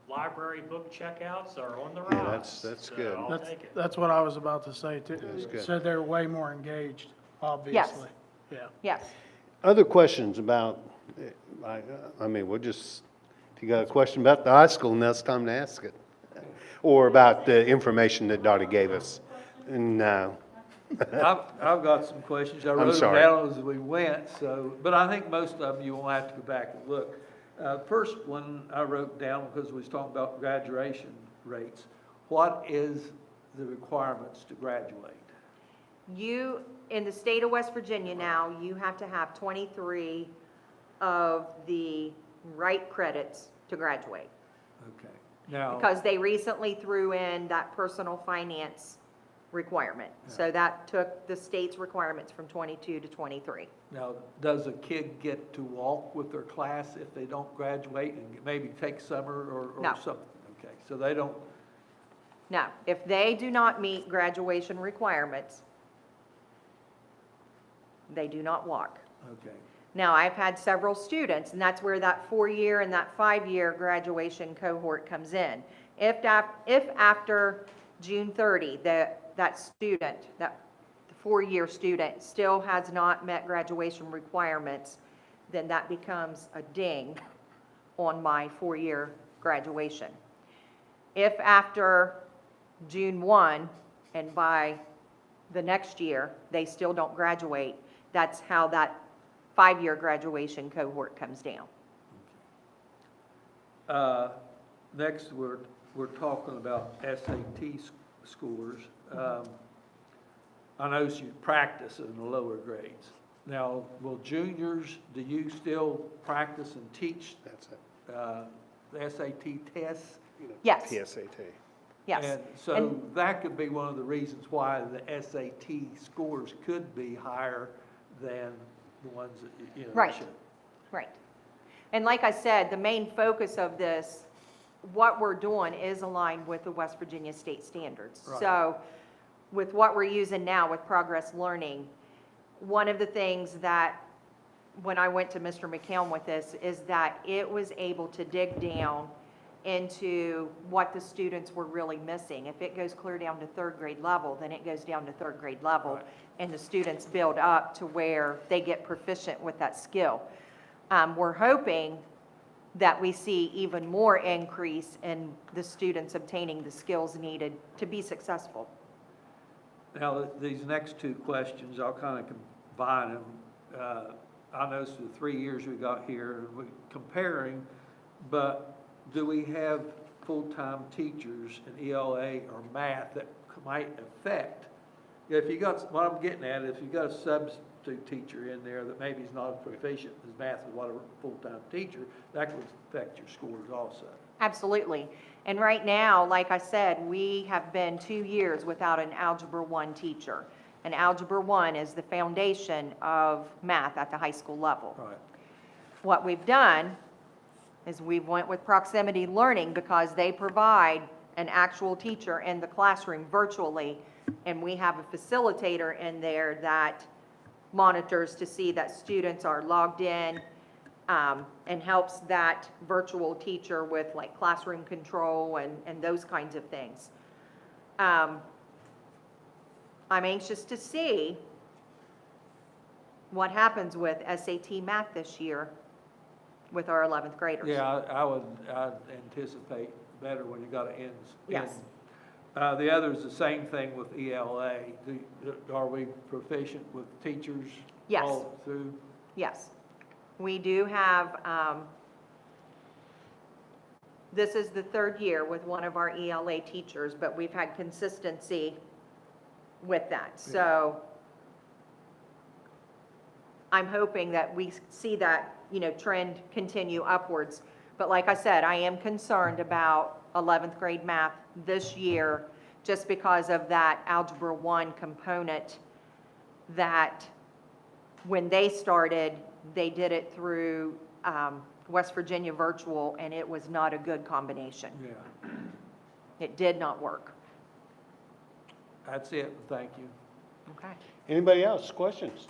B: library book checkouts are on the rise.
A: Yeah, that's
B: So
A: good.
B: I'll take it.
E: That's what I was about to say too.
A: That's good.
E: So they're way more engaged, obviously. Yeah.
C: Yes.
A: Other questions about, I mean, we'll just, if you got a question about the high school, now it's time to ask it. Or about the information that Dottie gave us. No.
G: I've got some questions. I wrote them
A: sorry.
G: down as we went, so, but I think most of them you won't have to go back and look. First one I wrote down because we was talking about graduation rates. What is the requirements to graduate?
C: You, in the state of West Virginia now, you have to have 23 of the right credits to graduate.
G: Okay. Now,
C: Because they recently threw in that personal finance requirement. So that took the state's requirements from 22 to 23.
G: now, does a kid get to walk with their class if they don't graduate and maybe take summer or
C: No.
G: something? Okay, so they don't,
C: Now, if they do not meet graduation requirements, they do not walk.
G: okay.
C: Now, I've had several students, and that's where that 4-year and that 5-year graduation cohort comes in. If after June 30, that student, that 4-year student still has not met graduation requirements, then that becomes a ding on my 4-year graduation. If after June 1 and by the next year, they still don't graduate, that's how that 5-year graduation cohort comes down.
G: Next, we're talking about SAT scores. I notice you practice in the lower grades. Now, will juniors, do you still practice and teach
A: That's it.
G: the SAT tests?
C: Yes,
A: PSAT.
C: yes.
G: And so
C: And-
G: that could be one of the reasons why the SAT scores could be higher than the ones that, you know,
C: Right.
G: should.
C: Right. And like I said, the main focus of this, what we're doing is aligned with the West Virginia state standards.
G: Right.
C: So with what we're using now with Progress Learning, one of the things that, when I went to Mr. McCown with this, is that it was able to dig down into what the students were really missing. If it goes clear down to 3rd grade level, then it goes down to 3rd grade level,
G: Right.
C: and the students build up to where they get proficient with that skill. We're hoping that we see even more increase in the students obtaining the skills needed to be successful.
G: Now, these next two questions, I'll kind of combine them. I noticed the 3 years we got here, we're comparing, but do we have full-time teachers in ELA or math that might affect If you got, what I'm getting at, if you got a substitute teacher in there that maybe is not as proficient as math as what a full-time teacher, that could affect your scores also.
C: Absolutely. And right now, like I said, we have been 2 years without an Algebra 1 teacher. And Algebra 1 is the foundation of math at the high school level.
G: Right.
C: What we've done is we've went with proximity learning because they provide an actual teacher in the classroom virtually, and we have a facilitator in there that monitors to see that students are logged in, and helps that virtual teacher with like classroom control and those kinds of things. I'm anxious to see what happens with SAT math this year with our 11th graders.
G: Yeah, I'd anticipate better when you got an ends.
C: Yes.
G: The other is the same thing with ELA. Are we proficient with teachers?
C: Yes.
G: All through?
C: Yes. We do have, this is the 3rd year with one of our ELA teachers, but we've had consistency with that. So I'm hoping that we see that, trend continue upwards. But like I said, I am concerned about 11th grade math this year just because of that Algebra 1 component that when they started, they did it through West Virginia Virtual, and it was not a good combination.
G: Yeah.
C: It did not work.
G: That's it. Thank you.
C: Okay.
A: Anybody else, questions?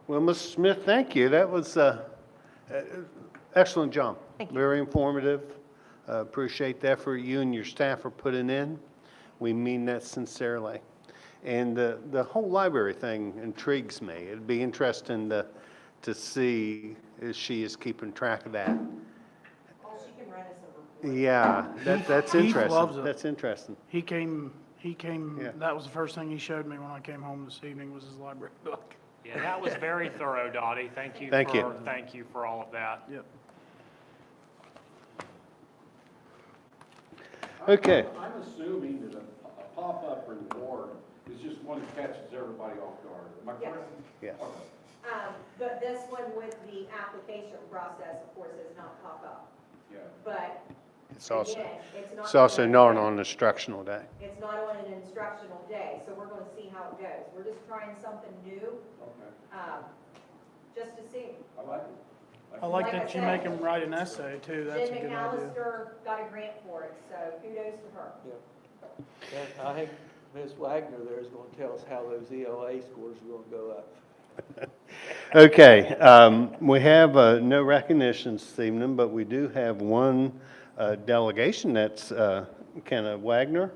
A: Well, Mrs. Smith, thank you. That was excellent job.
C: Thank you.
A: Very informative. Appreciate the effort you and your staff are putting in. We mean that sincerely. And the whole library thing intrigues me. It'd be interesting to see if she is keeping track of that.
C: Oh, she can run us a report.
A: Yeah, that's
E: Keith
A: interesting.
E: loves it.
A: That's interesting.
E: He came,
A: Yeah.
E: that was the first thing he showed me when I came home this evening was his library book.
B: Yeah, that was very thorough, Dottie. Thank you
A: Thank you.
B: Thank you for all of that.
E: Yep.
A: Okay.
F: I'm assuming that a pop-up reward is just one that catches everybody off guard. Am I correct?
A: Yes.
F: Okay.
C: But this one with the application process, of course, is not pop up.
F: Yeah.
C: But
A: It's also,
C: again, it's
A: not on an instructional day.
C: It's not on an instructional day, so we're going to see how it goes. We're just trying something new,
F: Okay.
C: just to see.
F: I like it.
E: I like
C: Like I
E: that you
C: said,
E: make him write an essay too. That's a
C: Jen
E: good idea.
C: McAllister got a grant for it, so kudos to her.
G: And I think Ms. Wagner there is going to tell us how those ELA scores are going to go up.
A: Okay, we have no recognitions this evening, but we do have one delegation. That's Kenna Wagner.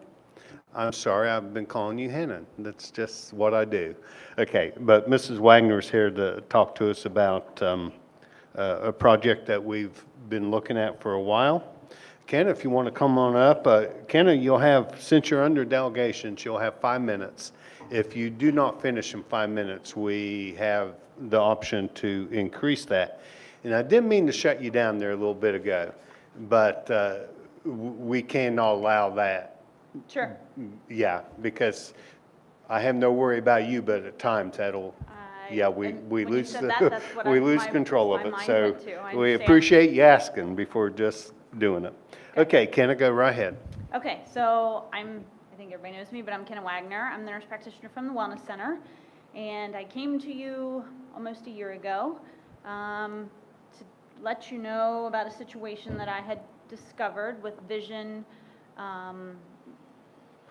A: I'm sorry, I've been calling you Hannah. That's just what I do. Okay, but Mrs. Wagner's here to talk to us about a project that we've been looking at for a while. Kenna, if you want to come on up. Kenna, you'll have, since you're under delegations, you'll have 5 minutes. If you do not finish in 5 minutes, we have the option to increase that. And I didn't mean to shut you down there a little bit ago, but we cannot allow that.
H: Sure.
A: Yeah, because I have no worry about you, but at times that'll, yeah, we
H: and when you
A: lose
H: said
A: the,
H: that, that's what
A: we
H: I-
A: lose
H: my-
A: control of
H: my
A: it.
H: mind
A: So
H: went to. I
A: we
H: understand.
A: appreciate you asking before just doing it. Okay, Kenna, go right ahead.
H: Okay, so I think everybody knows me, but I'm Kenna Wagner. I'm the nurse practitioner from the Wellness Center. And I came to you almost a year ago to let you know about a situation that I had discovered with vision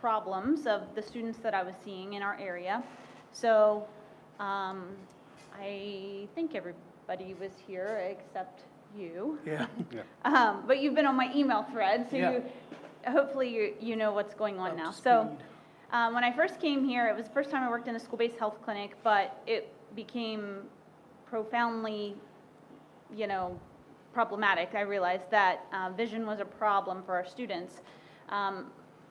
H: problems of the students that I was seeing in our area. So I think everybody was here except you.
E: Yeah.
H: But you've been on my email thread, so
E: Yeah.
H: hopefully you know what's going on
E: Up
H: now.
E: to
H: So
E: speed.
H: when I first came here, it was the first time I worked in a school-based health clinic, but it became profoundly, problematic. I realized that vision was a problem for our students.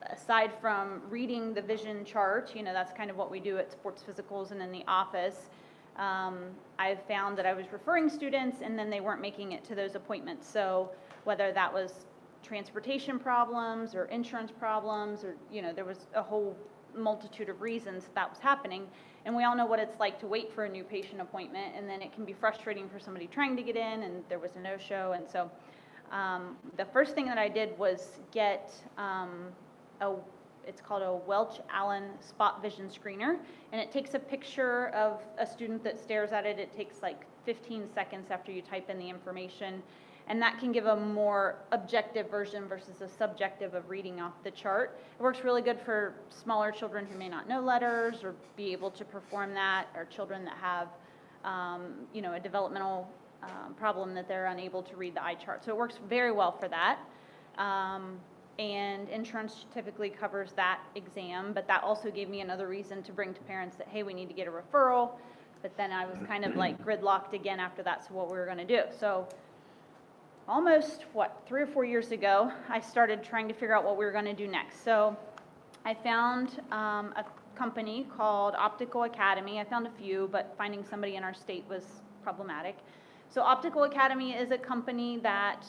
H: Aside from reading the vision chart, that's kind of what we do at sports physicals and in the office, I've found that I was referring students and then they weren't making it to those appointments. So whether that was transportation problems or insurance problems, or, you know, there was a whole multitude of reasons that was happening. And we all know what it's like to wait for a new patient appointment, and then it can be frustrating for somebody trying to get in, and there was a no-show. And so the first thing that I did was get it's called a Welch-Allen spot vision screener, and it takes a picture of a student that stares at it. It takes like 15 seconds after you type in the information, and that can give a more objective version versus a subjective of reading off the chart. It works really good for smaller children who may not know letters or be able to perform that, or children that have, you know, a developmental problem that they're unable to read the eye chart. So it works very well for that. And insurance typically covers that exam, but that also gave me another reason to bring to parents that, hey, we need to get a referral. But then I was kind of like gridlocked again after that, so what we were gonna do. So almost, 3 or 4 years ago, I started trying to figure out what we were gonna do next. So I found a company called Optical Academy. I found a few, but finding somebody in our state was problematic. So Optical Academy is a company that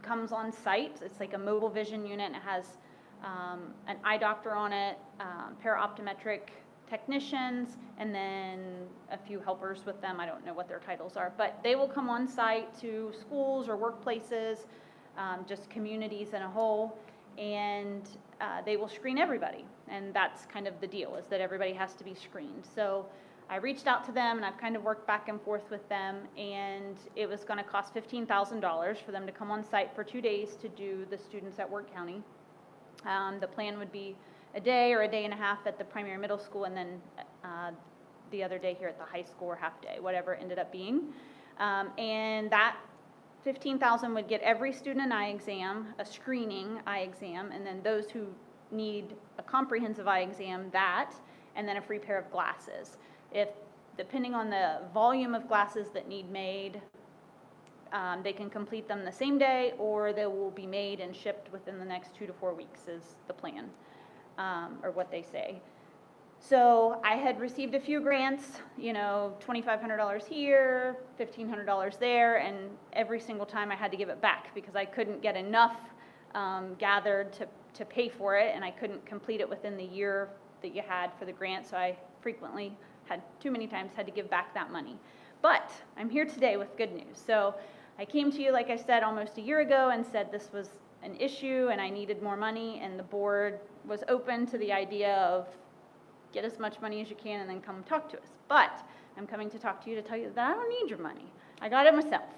H: comes on site. It's like a mobile vision unit, and it has an eye doctor on it, para-optometric technicians, and then a few helpers with them. I don't know what their titles are, but they will come on site to schools or workplaces, just communities in a whole, and they will screen everybody. And that's kind of the deal, is that everybody has to be screened. So I reached out to them, and I've kind of worked back and forth with them, and it was going to cost $15,000 for them to come on site for 2 days to do the students at Wirt County. The plan would be a day or a day and a half at the primary middle school, and then the other day here at the high school, or half day, whatever it ended up being. And that $15,000 would get every student an eye exam, a screening eye exam, and then those who need a comprehensive eye exam, that, and then a free pair of glasses. If, depending on the volume of glasses that need made, they can complete them the same day, or they will be made and shipped within the next 2 to 4 weeks is the plan, or what they say. So I had received a few grants, you know, $2,500 here, $1,500 there, and every single time I had to give it back because I couldn't get enough gathered to pay for it, and I couldn't complete it within the year that you had for the grant, so I frequently too many times had to give back that money. But I'm here today with good news. So I came to you, like I said, almost a year ago and said this was an issue and I needed more money, and the board was open to the idea of get as much money as you can and then come talk to us. But I'm coming to talk to you to tell you that I don't need your money. I got it myself.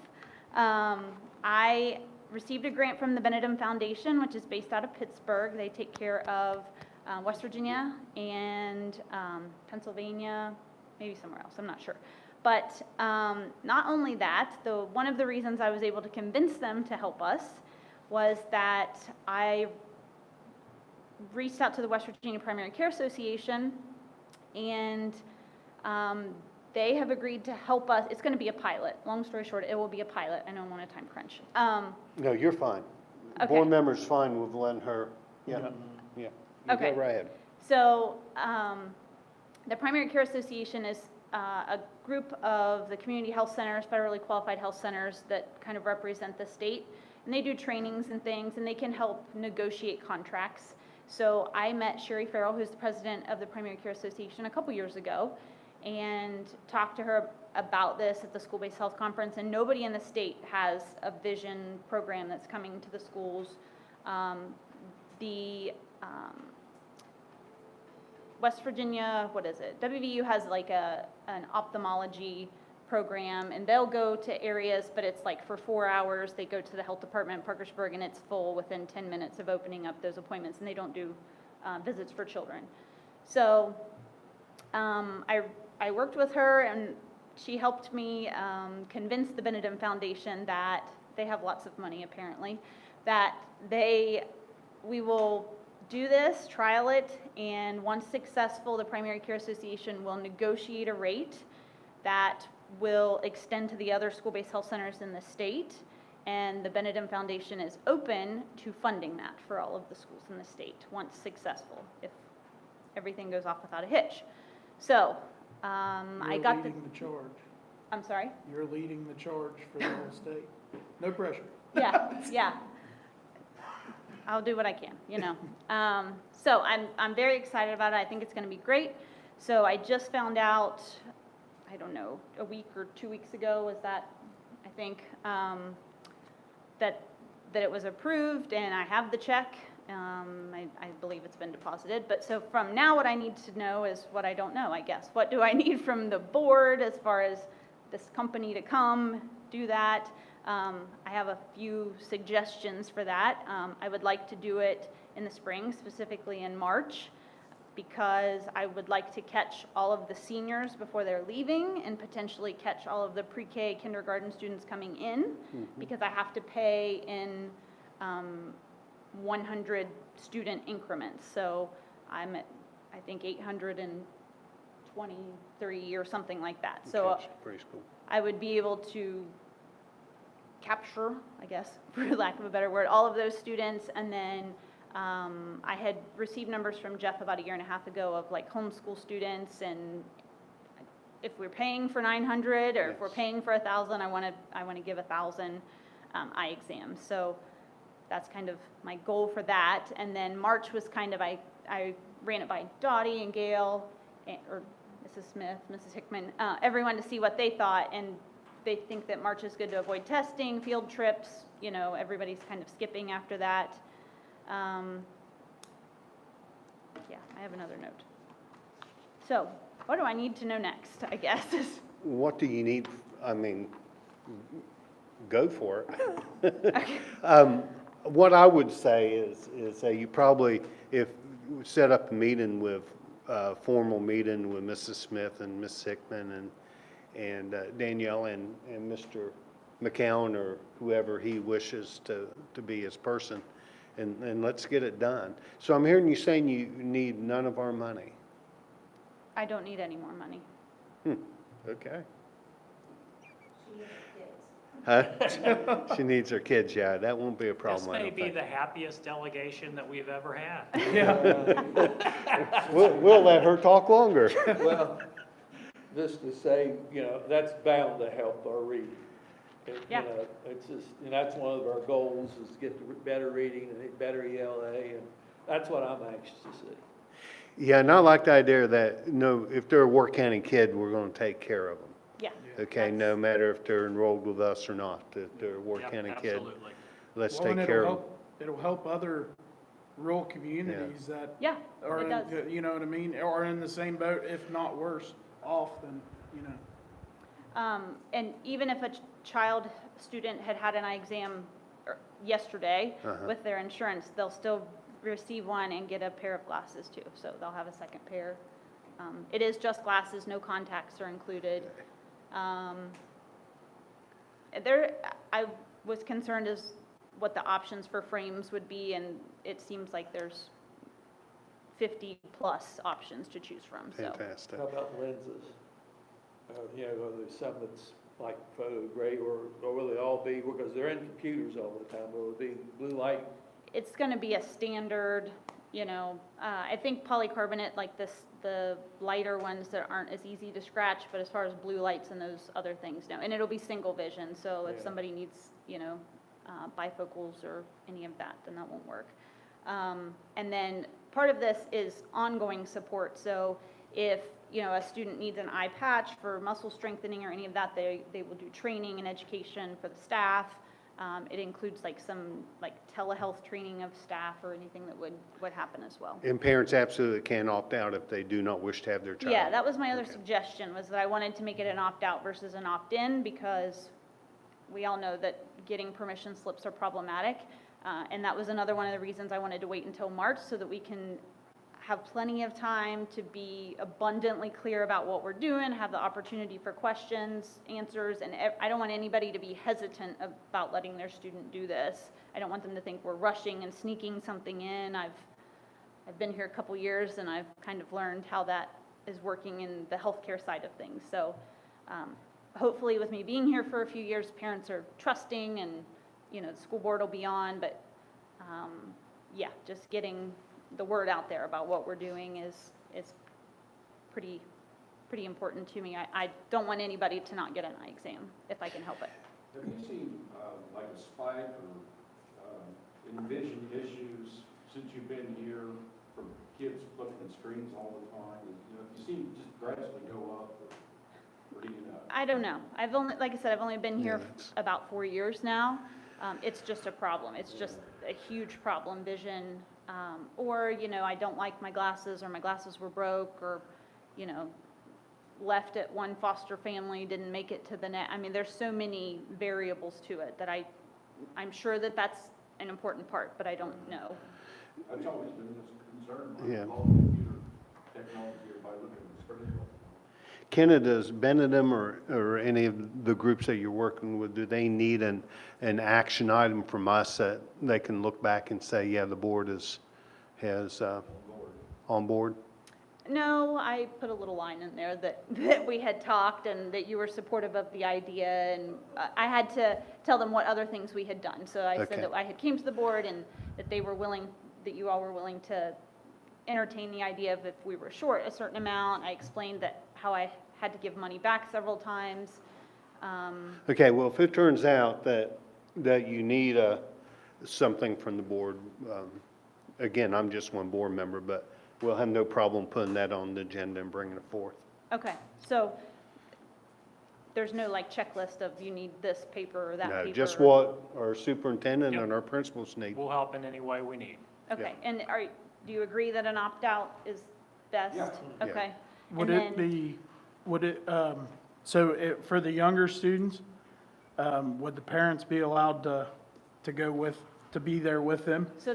H: I received a grant from the Benedum Foundation, which is based out of Pittsburgh. They take care of West Virginia and Pennsylvania, maybe somewhere else, I'm not sure. But not only that, one of the reasons I was able to convince them to help us was that I reached out to the West Virginia Primary Care Association, and they have agreed to help us. It's going to be a pilot. Long story short, it will be a pilot. I know I'm on a time crunch.
A: No, you're fine.
H: Okay.
A: Board member's fine with letting her, yeah. You
H: Okay.
A: go right ahead.
H: So the Primary Care Association is a group of the community health centers, federally qualified health centers that kind of represent the state. And they do trainings and things, and they can help negotiate contracts. So I met Sherry Farrell, who's the president of the Primary Care Association, a couple years ago, and talked to her about this at the school-based health conference. And nobody in the state has a vision program that's coming to the schools. West Virginia, what is it? WVU has like an ophthalmology program, and they'll go to areas, but it's like for 4 hours. They go to the health department in Parkersburg, and it's full within 10 minutes of opening up those appointments, and they don't do visits for children. So I worked with her, and she helped me convince the Benedum Foundation that they have lots of money apparently, that we will do this, trial it, and once successful, the Primary Care Association will negotiate a rate that will extend to the other school-based health centers in the state, and the Benedum Foundation is open to funding that for all of the schools in the state once successful, if everything goes off without a hitch. So I got
E: You're leading the charge.
H: I'm sorry?
E: You're leading the charge for the whole state. No pressure.
H: Yeah, yeah. I'll do what I can, you know. So I'm very excited about it. I think it's gonna be great. So I just found out, I don't know, a week or 2 weeks ago, was that, I think, that it was approved, and I have the check. I believe it's been deposited, but so from now, what I need to know is what I don't know, I guess. What do I need from the board as far as this company to come do that? I have a few suggestions for that. I would like to do it in the spring, specifically in March, because I would like to catch all of the seniors before they're leaving and potentially catch all of the pre-K kindergarten students coming in, because I have to pay in 100 student increments. So I'm at, I think, 823 or something like that. So
A: Okay, preschool.
H: I would be able to capture, I guess, for lack of a better word, all of those students. And then I had received numbers from Jeff about 1.5 years ago of like homeschool students, and if we're paying for 900 or if we're paying for 1,000, I want to give 1,000 eye exams. So that's kind of my goal for that. And then March was kind of, I ran it by Dottie and Gail, or Mrs. Smith, Mrs. Hickman, everyone, to see what they thought. And they think that March is good to avoid testing, field trips, you know, everybody's kind of skipping after that. Yeah, I have another note. So what do I need to know next, I guess?
A: What do you need? I mean, go for it.
H: Okay.
A: What I would say is you probably, if set up a meeting with, formal meeting with Mrs. Smith and Miss Hickman and Danielle and Mr. McCown, or whoever he wishes to be his person, and let's get it done. So I'm hearing you saying you need none of our money.
H: I don't need any more money.
A: Okay. Huh? She needs her kids, yeah, that won't be a
B: This
A: problem, I
B: may
A: don't
B: be
A: think.
B: the happiest delegation that we've ever had.
A: We'll let her talk longer.
G: Well, just to say, you know, that's bound to help our reading.
H: Yeah.
G: You know, it's just, and that's one of our goals, is to get the better reading and better ELA, and that's what I'm anxious to see.
A: Yeah, and I like the idea that, no, if they're a Wirt County kid, we're gonna take care of them.
H: Yeah.
A: Okay, no matter if they're enrolled with us or not, that they're a Wirt
B: Yep,
A: County kid,
B: absolutely.
A: let's
E: Well, and
A: take care of them.
E: it'll help other rural communities that
H: Yeah,
E: are,
H: it does.
E: you know what I mean, are in the same boat, if not worse off than, you know.
H: And even if a student had an eye exam yesterday with their insurance, they'll still receive one and get a pair of glasses too. So they'll have a second pair. It is just glasses, no contacts are included. I was concerned as what the options for frames would be, and it seems like there's 50 plus options to choose from, so.
A: Fantastic.
G: How about lenses? You know, are there some that's like photo gray, or will they all be, because they're in computers all the time, will it be blue light?
H: It's gonna be a standard, you know, I think polycarbonate, like the lighter ones that aren't as easy to scratch, but as far as blue lights and those other things, no. And it'll be single vision, so if
G: Yeah.
H: somebody needs, you know, bifocals or any of that, then that won't work. And then part of this is ongoing support, so if, you know, a student needs an eye patch for muscle strengthening or any of that, they will do training and education for the staff. It includes like some like telehealth training of staff or anything that would happen as well.
A: And parents absolutely can opt out if they do not wish to have their child.
H: Yeah, that was my other
A: Okay.
H: suggestion, was that I wanted to make it an opt-out versus an opt-in, because we all know that getting permission slips are problematic. And that was another one of the reasons I wanted to wait until March, so that we can have plenty of time to be abundantly clear about what we're doing, have the opportunity for questions, answers, and I don't want anybody to be hesitant about letting their student do this. I don't want them to think we're rushing and sneaking something in. I've been here a couple years, and I've kind of learned how that is working in the healthcare side of things. So hopefully with me being here for a few years, parents are trusting, and, you know, the school board will be on, but yeah, just getting the word out there about what we're doing is pretty important to me. I don't want anybody to not get an eye exam if I can help it.
F: Have you seen, like a spike or, envision issues since you've been here from kids looking at screens all the time? You know, you seem to just gradually go up, or do you know?
H: I don't know. I've only, like I said, I've only been here
A: Yeah, it's-
H: about 4 years now. It's just a problem. It's just a huge problem, vision. Or, you know, I don't like my glasses, or my glasses were broke, or, you know, left at one foster family, didn't make it to the next. I mean, there's so many variables to it that I'm sure that that's an important part, but I don't know.
F: That's always been this concern,
A: Yeah.
F: like all computer technology, everybody looking at the screen all the time.
A: Kenna, does Benedum or any of the groups that you're working with, do they need an action item from us that they can look back and say, yeah, the board has on board?
H: No, I put a little line in there that we had talked and that you were supportive of the idea, and I had to tell them what other things we had done. So I
A: Okay.
H: said that I had came to the board and that they were willing, that you all were willing to entertain the idea of if we were short a certain amount. I explained that how I had to give money back several times.
A: Okay, well, if it turns out that you need something from the board, again, I'm just one board member, but we'll have no problem putting that on the agenda and bringing it forth.
H: Okay, so there's no like checklist of you need this paper or that paper?
A: No, just what our superintendent and our principals need.
B: We'll help in any way we need.
H: Okay, and do you agree that an opt-out is best?
F: Yeah.
A: Yeah.
H: Okay.
E: Would
H: And
E: it
H: then-
E: be, for the younger students, would the parents be allowed to go with, to be there with them?
H: So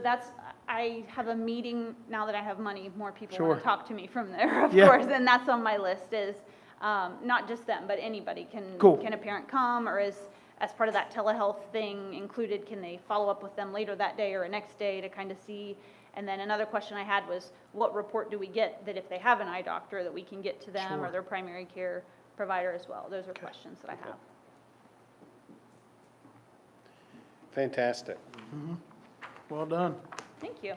H: I have a meeting, now that I have money, more people want
E: Sure.
H: to talk to me from there, of
E: Yeah.
H: course, and that's on my list is, not just them, but anybody.
E: Cool.
H: Can a parent come, or as part of that telehealth thing included, can they follow up with them later that day or next day to kind of see? And then another question I had was, what report do we get that if they have an eye doctor, that we can get to them or
E: Sure.
H: their primary care provider as well? Those are questions that I have.
A: Fantastic.
E: Well done.
H: Thank you.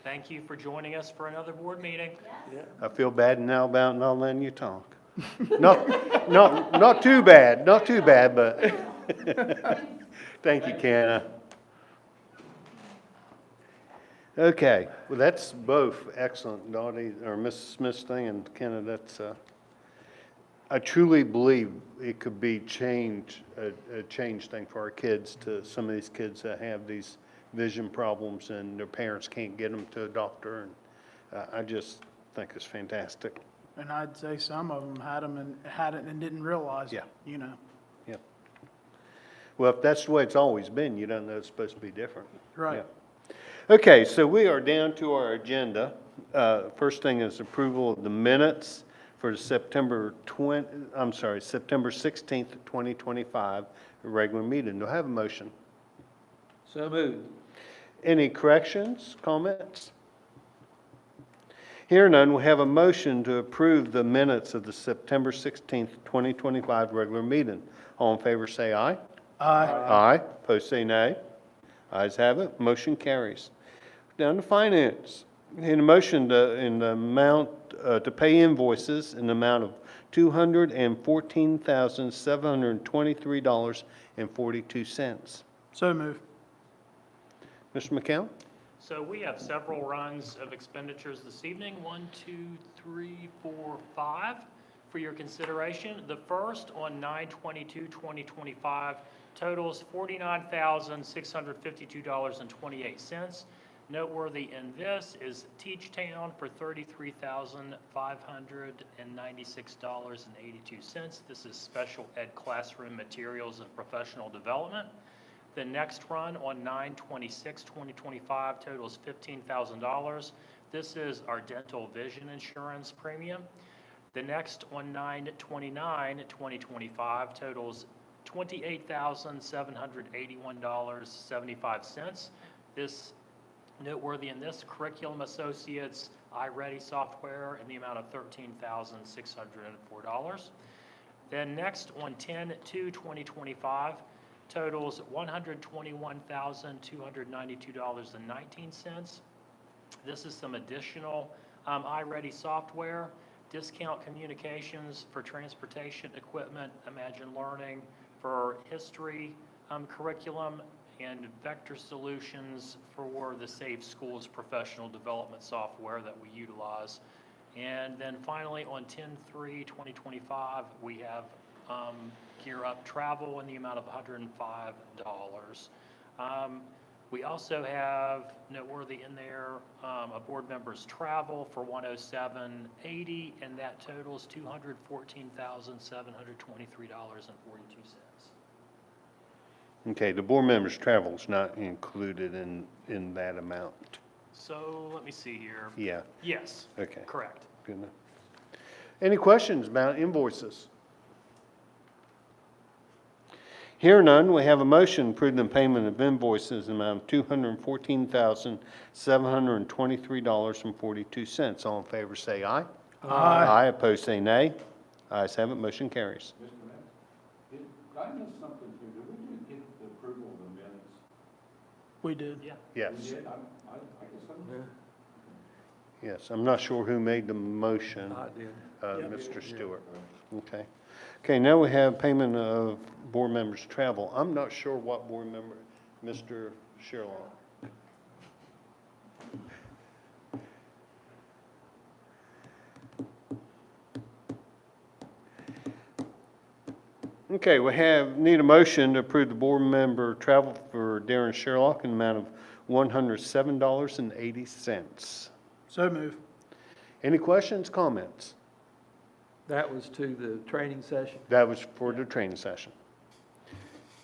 B: Thank you for joining us for another board meeting.
A: I feel bad now about not letting you talk. Not too bad, but thank you, Kenna. Okay, well, that's both excellent, Dottie, or Mrs. Smith's thing, and Kenna, that's, I truly believe it could be a change thing for our kids, to some of these kids that have these vision problems and their parents can't get them to a doctor, and I just think it's fantastic.
E: And I'd say some of them had it and didn't realize it,
A: Yeah.
E: you know?
A: Yeah. Well, if that's the way it's always been, you don't know it's supposed to be different.
E: Right.
A: Yeah. Okay, so we are down to our agenda. First thing is approval of the minutes for the September 16th, 2025 regular meeting. Do I have a motion?
G: So moved.
A: Any corrections, comments? Here none, we have a motion to approve the minutes of the September 16th, 2025 regular meeting. All in favor say aye.
E: Aye.
A: Aye. Opposed say nay. Ayes have it. Motion carries. Down to finance. In a motion in the amount, to pay invoices in the amount of $214,723.42.
E: So move.
A: Mr. McCown?
B: So we have several runs of expenditures this evening, 1, 2, 3, 4, 5, for your consideration. The first on 9/22/2025 totals $49,652.28. Noteworthy in this is Teach Town for $33,596.82. This is special ed classroom materials and professional development. The next run on 9/26/2025 totals $15,000. This is our dental vision insurance premium. The next on 9/29/2025 totals $28,781.75. This, noteworthy in this, Curriculum Associates iReady software in the amount of $13,604. Then next on 10/2/2025 totals $121,292.19. This is some additional iReady software, discount communications for transportation equipment, Imagine Learning for history, curriculum and vector solutions for the Safe Schools professional development software that we utilize. And then finally, on 10/3/2025, we have Gear Up Travel in the amount of $105. We also have noteworthy in there, a board member's travel for $107.80, and that totals $214,723.42.
A: Okay, the board members' travel is not included in that amount.
B: So let me see here.
A: Yeah,
B: Yes,
A: okay,
B: correct.
A: good enough. Any questions about invoices? Here none, we have a motion approving the payment of invoices in the amount of $214,723.42. All in favor say aye.
E: Aye.
A: Aye, opposed say nay. Ayes have it, motion carries.
F: Mr. Mayor, did I miss something too? Did we get the approval of the minutes?
E: We did.
B: Yeah.
A: Yes,
F: We did? I guess I'm.
A: yes, I'm not sure who made the motion,
G: I did.
A: Mr. Stewart. Okay. Okay, now we have payment of board members' travel. I'm not sure what board member, Mr. Sherlock. Okay, need a motion to approve the board member travel for Darren Sherlock in the amount of $107.80.
E: So move.
A: Any questions, comments?
G: That was to the training session.
A: That was for the training session.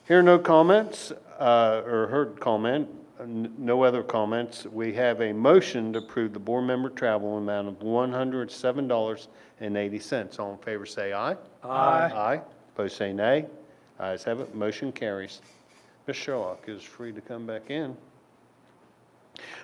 A: Here are no comments, or heard comment, no other comments. We have a motion to approve the board member travel amount of $107.80. All in favor say aye.
E: Aye.
A: Aye. Opposed say nay. Ayes have it, motion carries. Ms. Sherlock is free to come back in.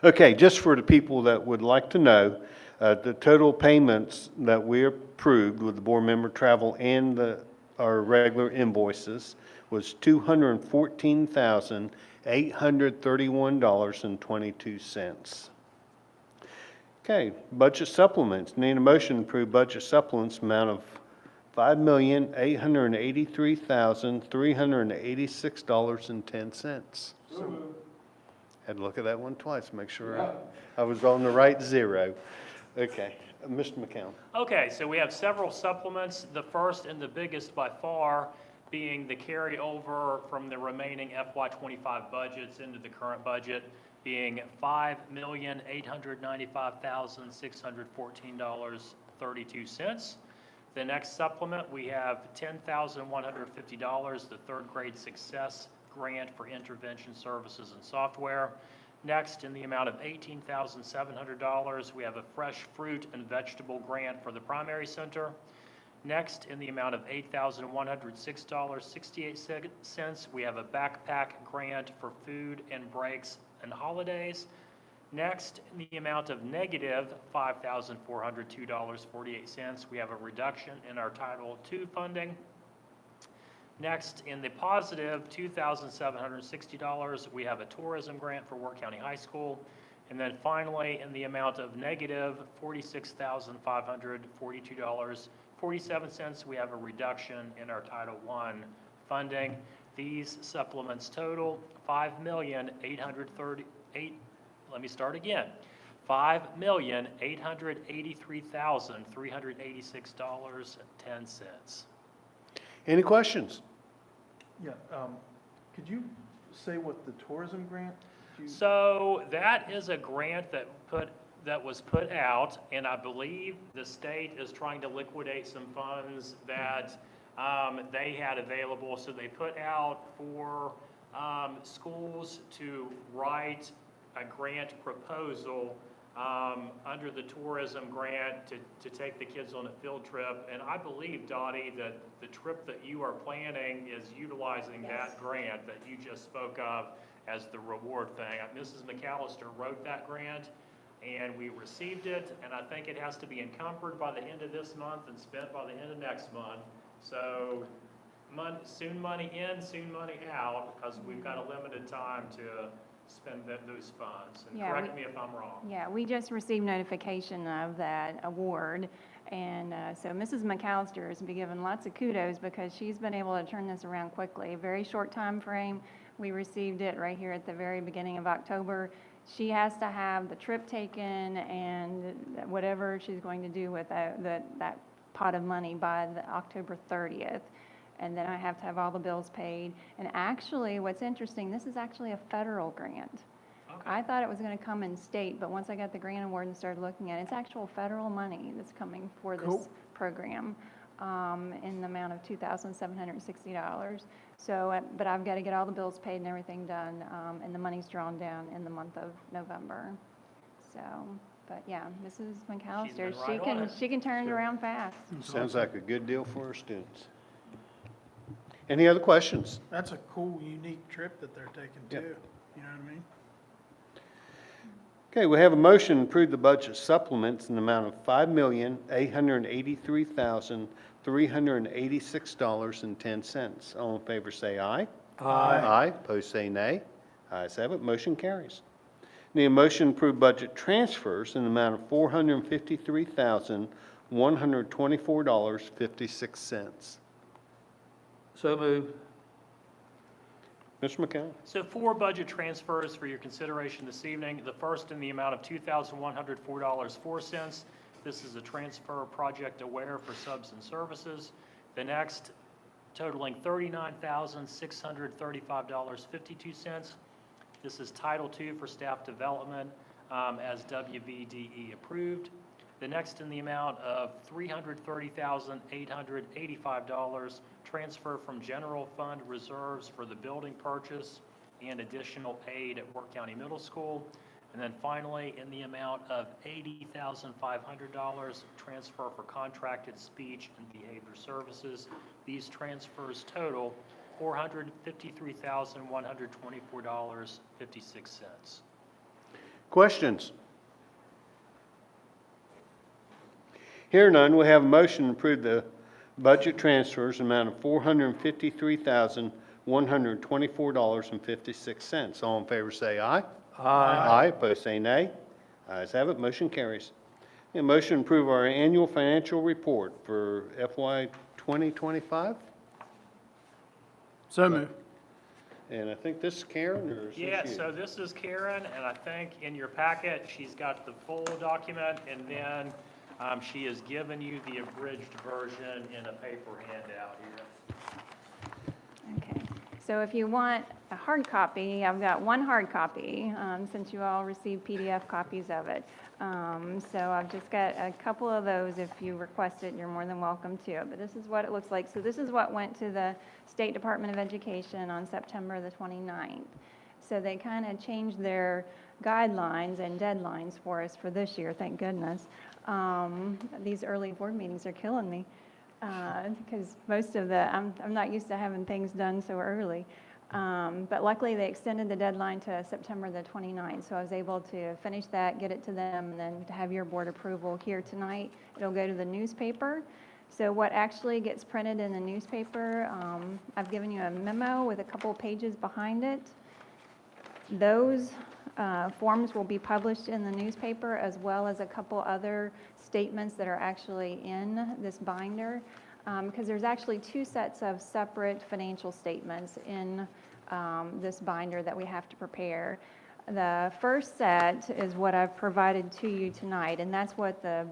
A: Okay, just for the people that would like to know, the total payments that we approved with the board member travel and our regular invoices was $214,831.22. Okay, budget supplements. Need a motion to approve budget supplements amount of $5,883,386.10. Had to look at that one twice, make sure I was on the right zero. Okay, Mr. McCown.
B: Okay, so we have several supplements. The first and the biggest by far being the carryover from the remaining FY25 budgets into the current budget, being $5,895,614.32. The next supplement, we have $10,150, the third grade success grant for intervention services and software. Next, in the amount of $18,700, we have a fresh fruit and vegetable grant for the primary center. Next, in the amount of $8,106.68, we have a backpack grant for food and breaks and holidays. Next, in the amount of negative $5,402.48, we have a reduction in our Title II funding. Next, in the positive $2,760, we have a tourism grant for Wirt County High School. And then finally, in the amount of negative $46,542.47, we have a reduction in our Title I funding. These supplements total $5,883,386.10.
A: Any questions?
D: Yeah, could you say what the tourism grant?
B: So that is a grant that was put out, and I believe the state is trying to liquidate some funds that they had available. So they put out for schools to write a grant proposal under the tourism grant to take the kids on a field trip. And I believe, Dottie, that the trip that you are planning is utilizing that grant that you just spoke of as the reward thing. Mrs. McAllister wrote that grant, and we received it, and I think it has to be encumbered by the end of this month and spent by the end of next month. So soon money in, soon money out, because we've got a limited time to spend those funds. And
I: Yeah,
B: correct me if I'm wrong.
I: Yeah, we just received notification of that award, and so Mrs. McAllister has been given lots of kudos because she's been able to turn this around quickly. Very short time frame. We received it right here at the very beginning of October. She has to have the trip taken and whatever she's going to do with that pot of money by the October 30th. And then I have to have all the bills paid. And actually, what's interesting, this is actually a federal grant.
B: Okay.
I: I thought it was going to come in state, but once I got the grant award and started looking at it, it's actual federal money that's coming for this
E: Cool.
I: program in the amount of $2,760. So, but I've got to get all the bills paid and everything done, and the money's drawn down in the month of November. So, but yeah, Mrs. McAllister,
B: been right on it.
I: she can turn it around fast.
A: Sounds like a good deal for our students. Any other questions?
E: That's a cool, unique trip that they're taking
A: Yep.
E: too. You know what I mean?
A: Okay, we have a motion to approve the budget supplements in the amount of $5,883,386.10. All in favor say aye. Aye, opposed say nay. Ayes have it, motion carries. Need a motion to approve budget transfers in the amount of $453,124.56.
G: So moved.
A: Mr. McCown?
B: So 4 budget transfers for your consideration this evening. The first in the amount of $2,104.04. This is a transfer Project Aware for subs and services. The next totaling $39,635.52. This is Title II for staff development as WVDE approved. The next in the amount of $330,885 transfer from general fund reserves for the building purchase and additional aid at Wirt County Middle School. And then finally, in the amount of $80,500 transfer for contracted speech and behavior services. These transfers total $453,124.56.
A: Questions? Here none, we have a motion to approve the budget transfers amount of $453,124.56. All in favor say aye. Aye, opposed say nay. Ayes have it, motion carries. A motion to approve our annual financial report for FY 2025.
E: So moved.
A: And I think this is Karen, or is this you?
B: Yeah, so this is Karen, and I think in your packet, she's got the full document, and then she has given you the abridged version in a paper handout here.
I: Okay, so if you want a hard copy, I've got one hard copy, since you all received PDF copies of it. So I've just got a couple of those. If you request it, you're more than welcome to. But this is what it looks like. So this is what went to the State Department of Education on September the 29th. So they kind of changed their guidelines and deadlines for us for this year, thank goodness. These early board meetings are killing me because most of I'm not used to having things done so early. But luckily they extended the deadline to September the 29th. So I was able to finish that, get it to them, and then to have your board approval here tonight. It'll go to the newspaper. So what actually gets printed in the newspaper, I've given you a memo with a couple of pages behind it. Those forms will be published in the newspaper, as well as a couple other statements that are actually in this binder, because there's actually 2 sets of separate financial statements in this binder that we have to prepare. The first set is what I've provided to you tonight, and that's what the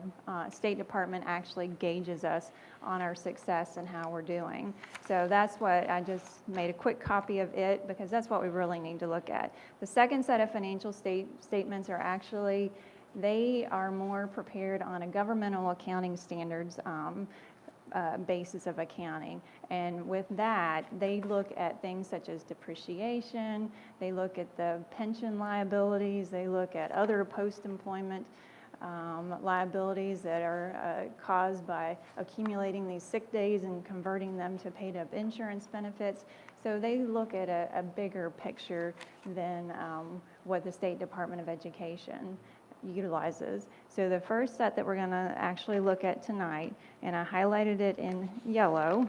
I: State Department actually gauges us on our success and how we're doing. So that's what I just made a quick copy of it, because that's what we really need to look at. The second set of financial statements are actually, they are more prepared on a governmental accounting standards basis of accounting. And with that, they look at things such as depreciation, they look at the pension liabilities, they look at other post-employment liabilities that are caused by accumulating these sick days and converting them to paid up insurance benefits. So they look at a bigger picture than what the State Department of Education utilizes. So the first set that we're going to actually look at tonight, and I highlighted it in yellow,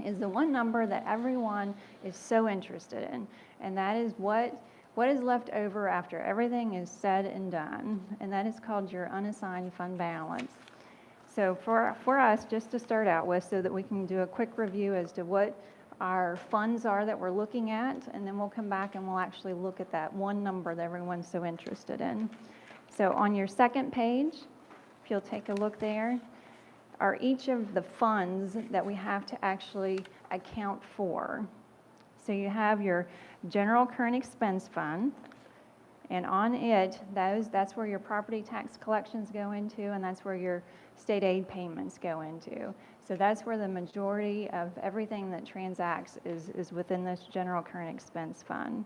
I: is the one number that everyone is so interested in, and that is what what is left over after everything is said and done, and that is called your unassigned fund balance. So for us, just to start out with, so that we can do a quick review as to what our funds are that we're looking at, and then we'll come back and we'll actually look at that one number that everyone's so interested in. So on your second page, if you'll take a look there, are each of the funds that we have to actually account for. So you have your general current expense fund, and on it, that's where your property tax collections go into, and that's where your state aid payments go into. So that's where the majority of everything that transacts is within this general current expense fund.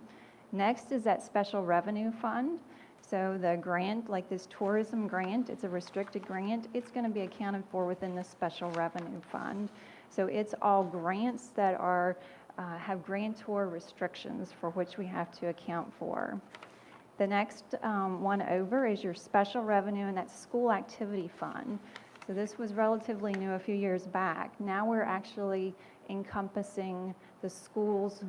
I: Next is that special revenue fund. So the grant, like this tourism grant, it's a restricted grant, it's going to be accounted for within the special revenue fund. So it's all grants that are have grantor restrictions for which we have to account for. The next one over is your special revenue, and that's school activity fund. So this was relatively new a few years back. Now we're actually encompassing the school's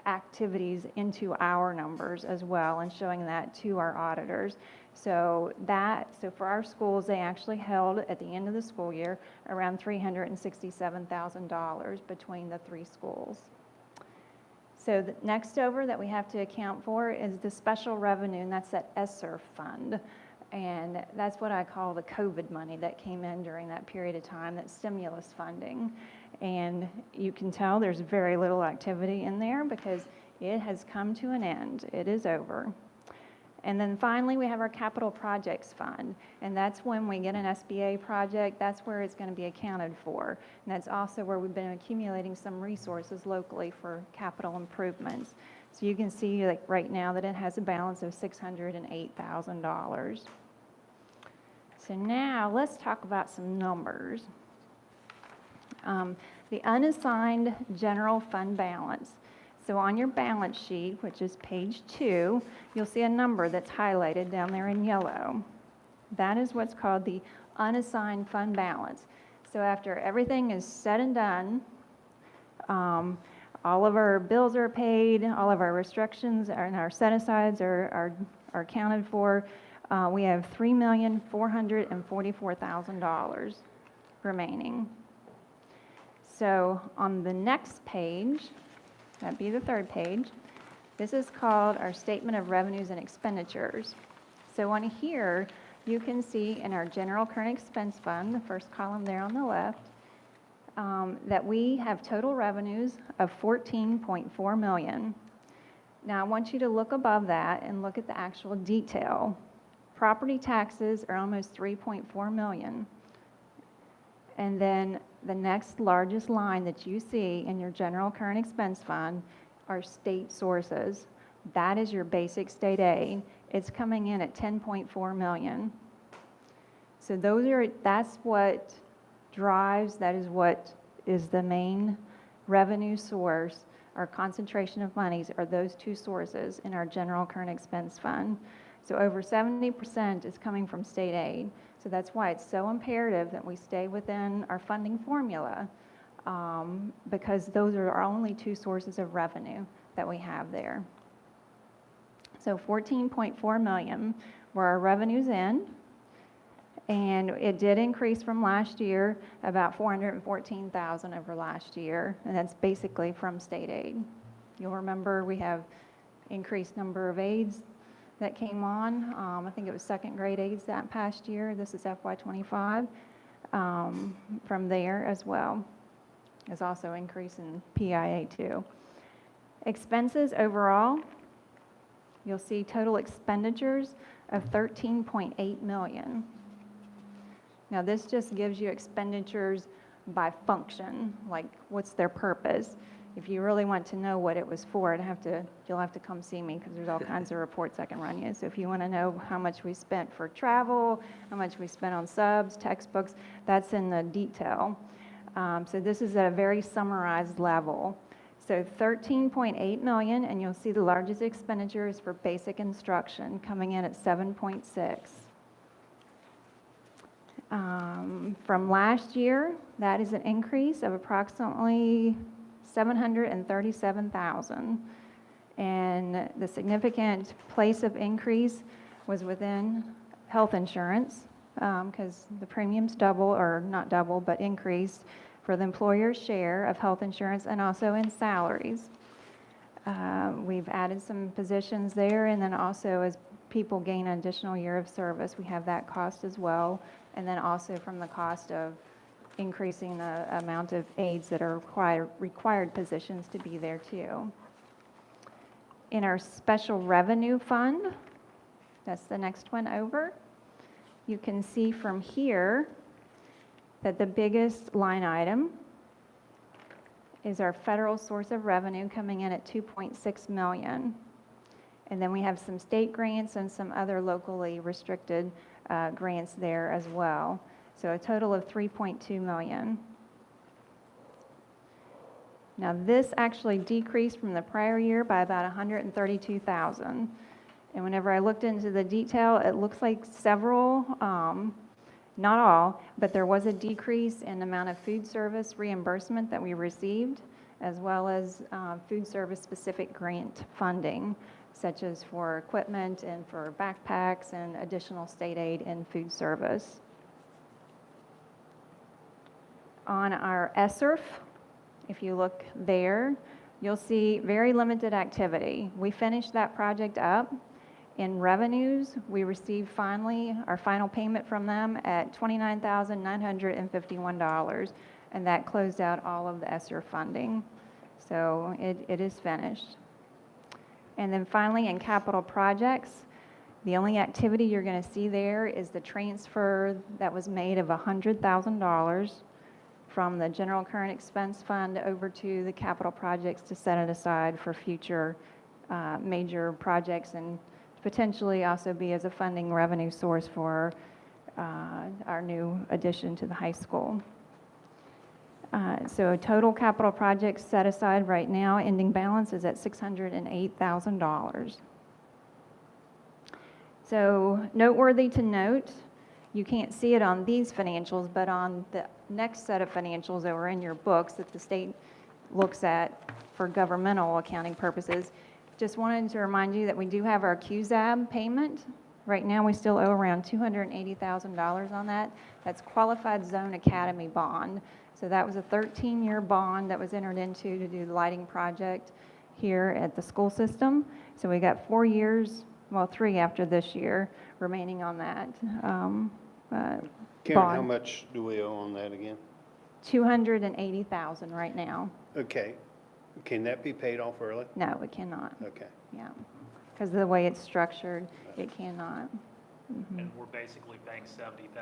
I: activities into our numbers as well, and showing that to our auditors. So for our schools, they actually held at the end of the school year around $367,000 between the three schools. So the next over that we have to account for is the special revenue, and that's that ESSER fund. And that's what I call the COVID money that came in during that period of time, that stimulus funding. And you can tell there's very little activity in there because it has come to an end. It is over. And then finally, we have our capital projects fund, and that's when we get an SBA project, that's where it's going to be accounted for. And that's also where we've been accumulating some resources locally for capital improvements. So you can see, like right now, that it has a balance of $608,000. So now let's talk about some numbers. The unassigned general fund balance. So on your balance sheet, which is page 2, you'll see a number that's highlighted down there in yellow. That is what's called the unassigned fund balance. So after everything is said and done, all of our bills are paid, all of our restrictions and our set-asides are accounted for, we have $3,444,000 remaining. So on the next page, that'd be the third page, this is called our statement of revenues and expenditures. So on here, you can see in our general current expense fund, the first column there on the left, that we have total revenues of $14.4 million. Now I want you to look above that and look at the actual detail. Property taxes are almost $3.4 million. And then the next largest line that you see in your general current expense fund are state sources. That is your basic state aid. It's coming in at $10.4 million. So that's what drives, that is what is the main revenue source. Our concentration of monies are those two sources in our general current expense fund. So over 70% is coming from state aid. So that's why it's so imperative that we stay within our funding formula, because those are our only two sources of revenue that we have there. So $14.4 million were our revenues in, and it did increase from last year, about $414,000 over last year, and that's basically from state aid. You'll remember we have increased number of aides that came on. I think it was second grade aides that past year. This is FY25. From there as well. There's also increase in PIA too. Expenses overall, you'll see total expenditures of $13.8 million. Now this just gives you expenditures by function, like what's their purpose. If you really want to know what it was for, you'll have to come see me, because there's all kinds of reports I can run you. So if you want to know how much we spent for travel, how much we spent on subs, textbooks, that's in the detail. So this is at a very summarized level. So $13.8 million, and you'll see the largest expenditure is for basic instruction, coming in at $7.6. From last year, that is an increase of approximately $737,000. And the significant place of increase was within health insurance, because the premiums double, or not double, but increased for the employer's share of health insurance, and also in salaries. We've added some positions there, and then also as people gain an additional year of service, we have that cost as well. And then also from the cost of increasing the amount of aides that are required positions to be there too. In our special revenue fund, that's the next one over, you can see from here that the biggest line item is our federal source of revenue, coming in at 2.6 million. And then we have some state grants and some other locally restricted grants there as well. So a total of 3.2 million. Now this actually decreased from the prior year by about 132,000. And whenever I looked into the detail, it looks like several, not all, but there was a decrease in the amount of food service reimbursement that we received, as well as food service specific grant funding, such as for equipment and for backpacks and additional state aid in food service. On our ESSERF, if you look there, you'll see very limited activity. We finished that project up. In revenues, we received finally our final payment from them at $29,951, and that closed out all of the ESSER funding. So it is finished. And then finally, in capital projects, the only activity you're going to see there is the transfer that was made of $100,000 from the general current expense fund over to the capital projects to set it aside for future major projects, and potentially also be as a funding revenue source for our new addition to the high school. So total capital projects set aside right now, ending balance is at $608,000. So noteworthy to note, you can't see it on these financials, but on the next set of financials that were in your books that the state looks at for governmental accounting purposes, just wanted to remind you that we do have our QZAB payment. Right now, we still owe around $280,000 on that. That's Qualified Zone Academy bond. So that was a 13-year bond that was entered into to do the lighting project here at the school system. So we got 4 years, well, 3 after this year, remaining on that
A: Karen, how
I: bond.
A: much do we owe on that again?
I: $280,000 right now.
A: Okay. Can that be paid off early?
I: No, it cannot.
A: Okay.
I: Yeah, because of the way it's structured, it cannot.
B: And we're basically paying $70,000 a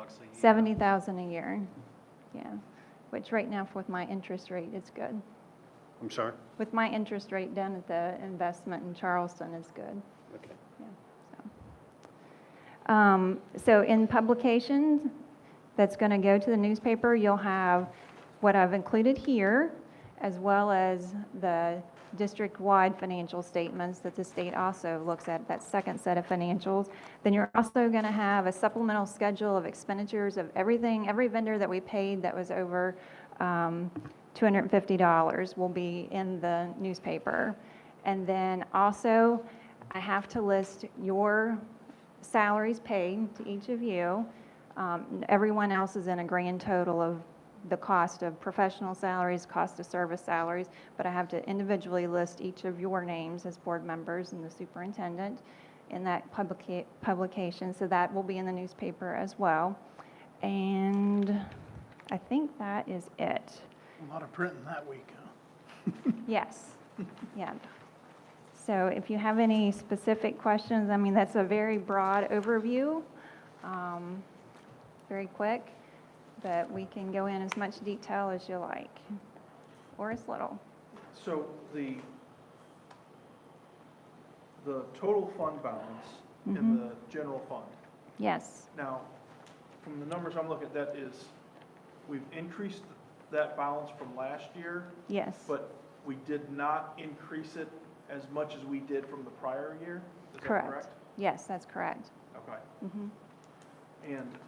B: year.
I: 70,000 a year, yeah, which right now with my interest rate, it's good.
A: I'm sorry?
I: With my interest rate down at the investment in Charleston, it's good.
A: Okay.
I: Yeah, so in publications that's going to go to the newspaper, you'll have what I've included here, as well as the district-wide financial statements that the state also looks at, that second set of financials. Then you're also going to have a supplemental schedule of expenditures of everything, every vendor that we paid that was over $250 will be in the newspaper. And then also, I have to list your salaries paid to each of you. Everyone else is in a grand total of the cost of professional salaries, cost of service salaries, but I have to individually list each of your names as board members and the superintendent in that publication, so that will be in the newspaper as well. And I think that is it.
E: A lot of printing that week, huh?
I: Yes, yeah. So if you have any specific questions, I mean, that's a very broad overview, very quick. But we can go in as much detail as you like, or as little.
D: So the total fund balance in the general fund.
I: Yes,
D: Now, from the numbers I'm looking at, that is, we've increased that balance from last year,
I: yes.
D: but we did not increase it as much as we did from the prior year? Is that correct?
I: Yes, that's correct.
D: Okay.
I: Mhm.
D: And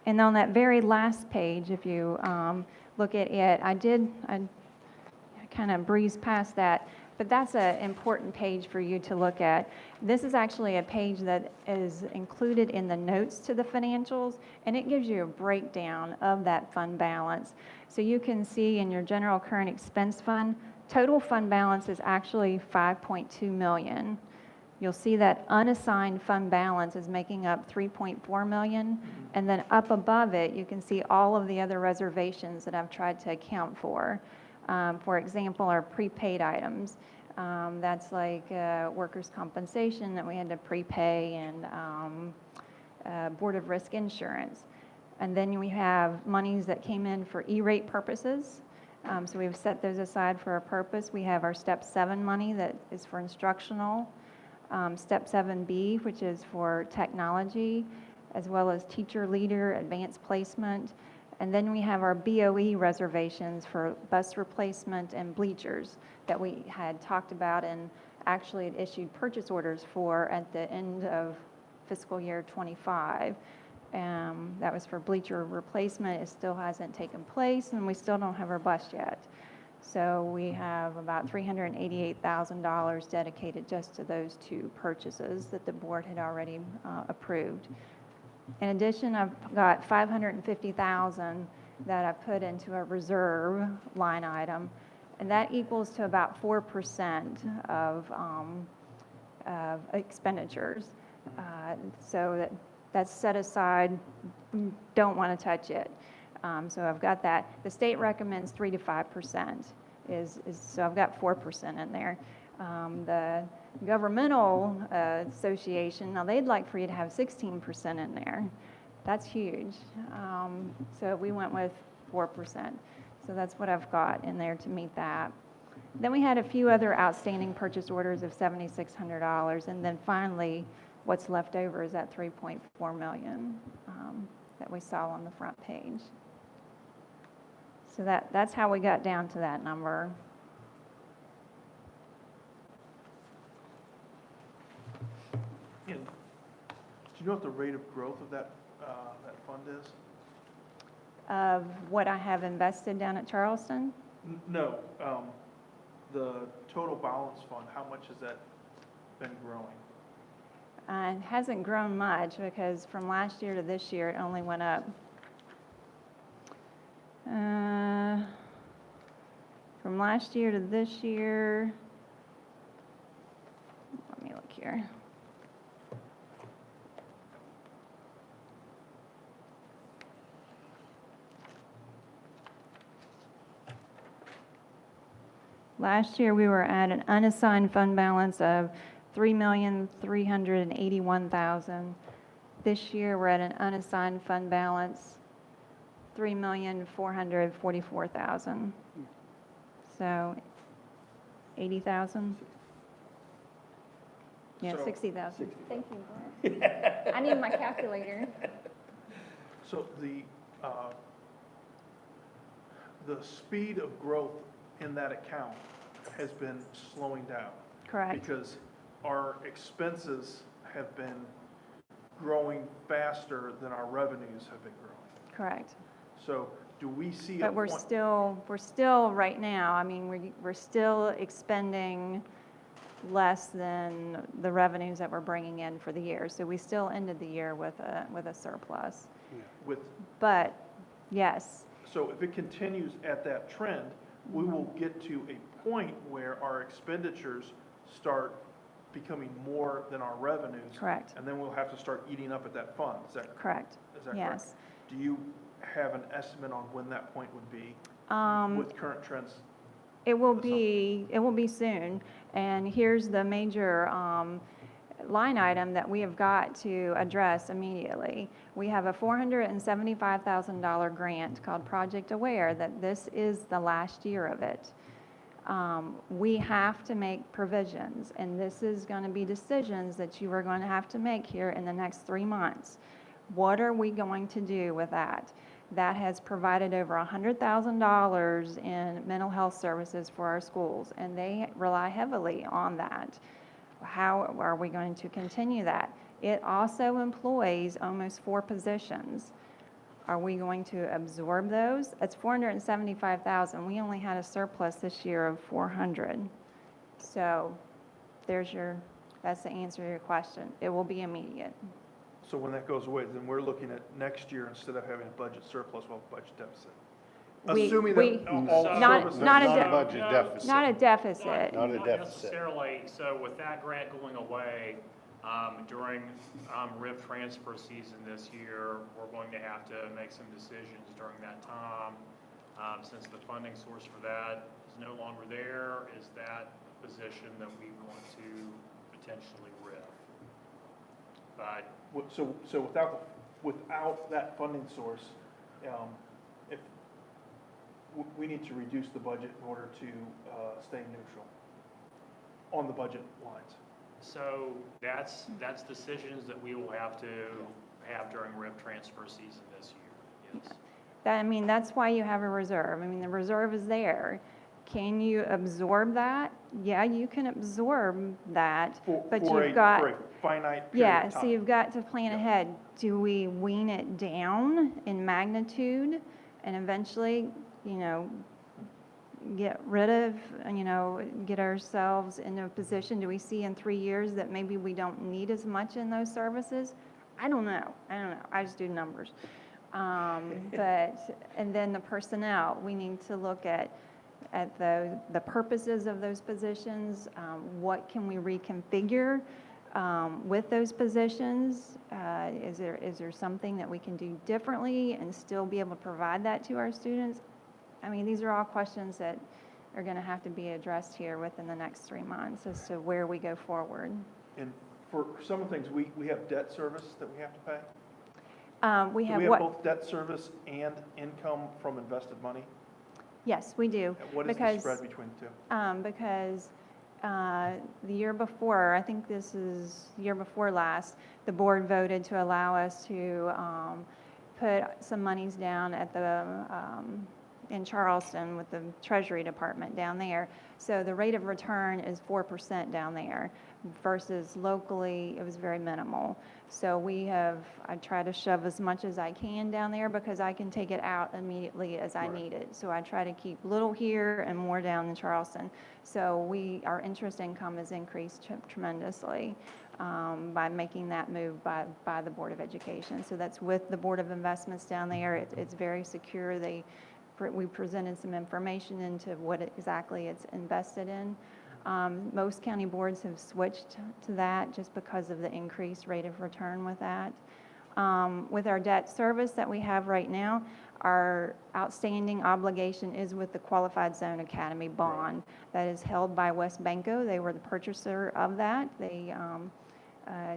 I: And on that very last page, if you look at it, I kind of breezed past that. But that's an important page for you to look at. This is actually a page that is included in the notes to the financials, and it gives you a breakdown of that fund balance. So you can see in your general current expense fund, total fund balance is actually $5.2 million. You'll see that unassigned fund balance is making up $3.4 million, and then up above it, you can see all of the other reservations that I've tried to account for. For example, our prepaid items. That's like workers' compensation that we had to prepay, and Board of Risk insurance. And then we have monies that came in for E-rate purposes. So we've set those aside for a purpose. We have our Step 7 money that is for instructional. Step 7B, which is for technology, as well as teacher leader, advanced placement. And then we have our BOE reservations for bus replacement and bleachers that we had talked about and actually had issued purchase orders for at the end of fiscal year '25. That was for bleacher replacement. It still hasn't taken place, and we still don't have our bus yet. So we have about $388,000 dedicated just to those two purchases that the board had already approved. In addition, I've got $550,000 that I put into a reserve line item, and that equals to about 4% of expenditures. So that's set aside, don't want to touch it. So I've got that. The state recommends 3 to 5%, so I've got 4% in there. The governmental association, now they'd like for you to have 16% in there. That's huge. So we went with 4%. So that's what I've got in there to meet that. Then we had a few other outstanding purchase orders of $7,600. And then finally, what's left over is that $3.4 million that we saw on the front page. So that's how we got down to that number.
D: And do you know what the rate of growth of that fund is?
I: Of what I have invested down at Charleston.
D: No, the total balance fund, how much has that been growing?
I: It hasn't grown much because from last year to this year, it only went up. From last year to this year, let me look here. Last year, we were at an unassigned fund balance of $3,381,000. This year, we're at an unassigned fund balance, $3,444,000. So, 80,000? Yeah,
D: So-
I: 60,000. Thank you, Brent. I need my calculator.
D: So the speed of growth in that account has been slowing down.
I: Correct.
D: Because our expenses have been growing faster than our revenues have been growing.
I: Correct.
D: So do we see a
I: But we're
D: point?
I: still right now, I mean, we're still expending less than the revenues that we're bringing in for the year. So we still ended the year with a surplus.
D: With,
I: But, yes,
D: so if it continues at that trend, we will get to a point where our expenditures start becoming more than our revenues.
I: correct,
D: And then we'll have to start eating up at that fund. Is that
I: correct,
D: Is that correct?
I: yes.
D: Do you have an estimate on when that point would be with current trends?
I: It will be soon. And here's the major line item that we have got to address immediately. We have a $475,000 grant called Project Aware that this is the last year of it. We have to make provisions, and this is going to be decisions that you are going to have to make here in the next 3 months. What are we going to do with that? That has provided over $100,000 in mental health services for our schools, and they rely heavily on that. How are we going to continue that? It also employs almost 4 positions. Are we going to absorb those? It's $475,000. We only had a surplus this year of $400,000. So that's the answer to your question. It will be immediate.
D: So when that goes away, then we're looking at next year, instead of having a budget surplus, we'll have a budget deficit.
I: We-
D: Assuming
I: we-
D: that all
B: So-
I: Not-
D: services.
I: not a
A: Not
I: de-
A: a budget
B: No,
A: deficit.
I: Not a deficit.
A: Not a
B: Not
A: deficit.
B: necessarily. So with that grant going away, during RIF transfer season this year, we're going to have to make some decisions during that time. Since the funding source for that is no longer there, is that position that we want to potentially RIF? But
D: So without that funding source, if, we need to reduce the budget in order to stay neutral on the budget lines.
B: so that's decisions that we will have to have during RIF transfer season this year, yes.
I: That's why you have a reserve. The reserve is there. Can you absorb that? Yeah, you can absorb that, but
D: For
I: you've got.
D: For a finite period
I: Yeah,
D: of time.
I: so you've got to plan ahead. Do we wean it down in magnitude and eventually, get rid of, get ourselves in a position, do we see in 3 years that maybe we don't need as much in those services? I don't know. I just do numbers. And then the personnel, we need to look at the purposes of those positions, what can we reconfigure with those positions? Is there something that we can do differently and still be able to provide that to our students? These are all questions that are going to have to be addressed here within the next 3 months as to where we go forward.
D: And for some of the things, we have debt service that we have to pay?
I: We
D: Do
I: have
D: we have
I: what?
D: both debt service and income from invested money?
I: Yes, we do.
D: And what is the
I: Because-
D: spread between the two?
I: Because the year before, I think this is year before last, the board voted to allow us to put some monies down at in Charleston with the Treasury Department down there. So the rate of return is 4% down there versus locally, it was very minimal. So I try to shove as much as I can down there because I can take it out immediately as I need it. So I try to keep little here and more down in Charleston. So our interest income has increased tremendously by making that move by the Board of Education. So that's with the Board of Investments down there. It's very secure. We presented some information into what exactly it's invested in. Most county boards have switched to that just because of the increased rate of return with that. With our debt service that we have right now, our outstanding obligation is with the Qualified Zone Academy bond that is held by West Banco. They were the purchaser of that. They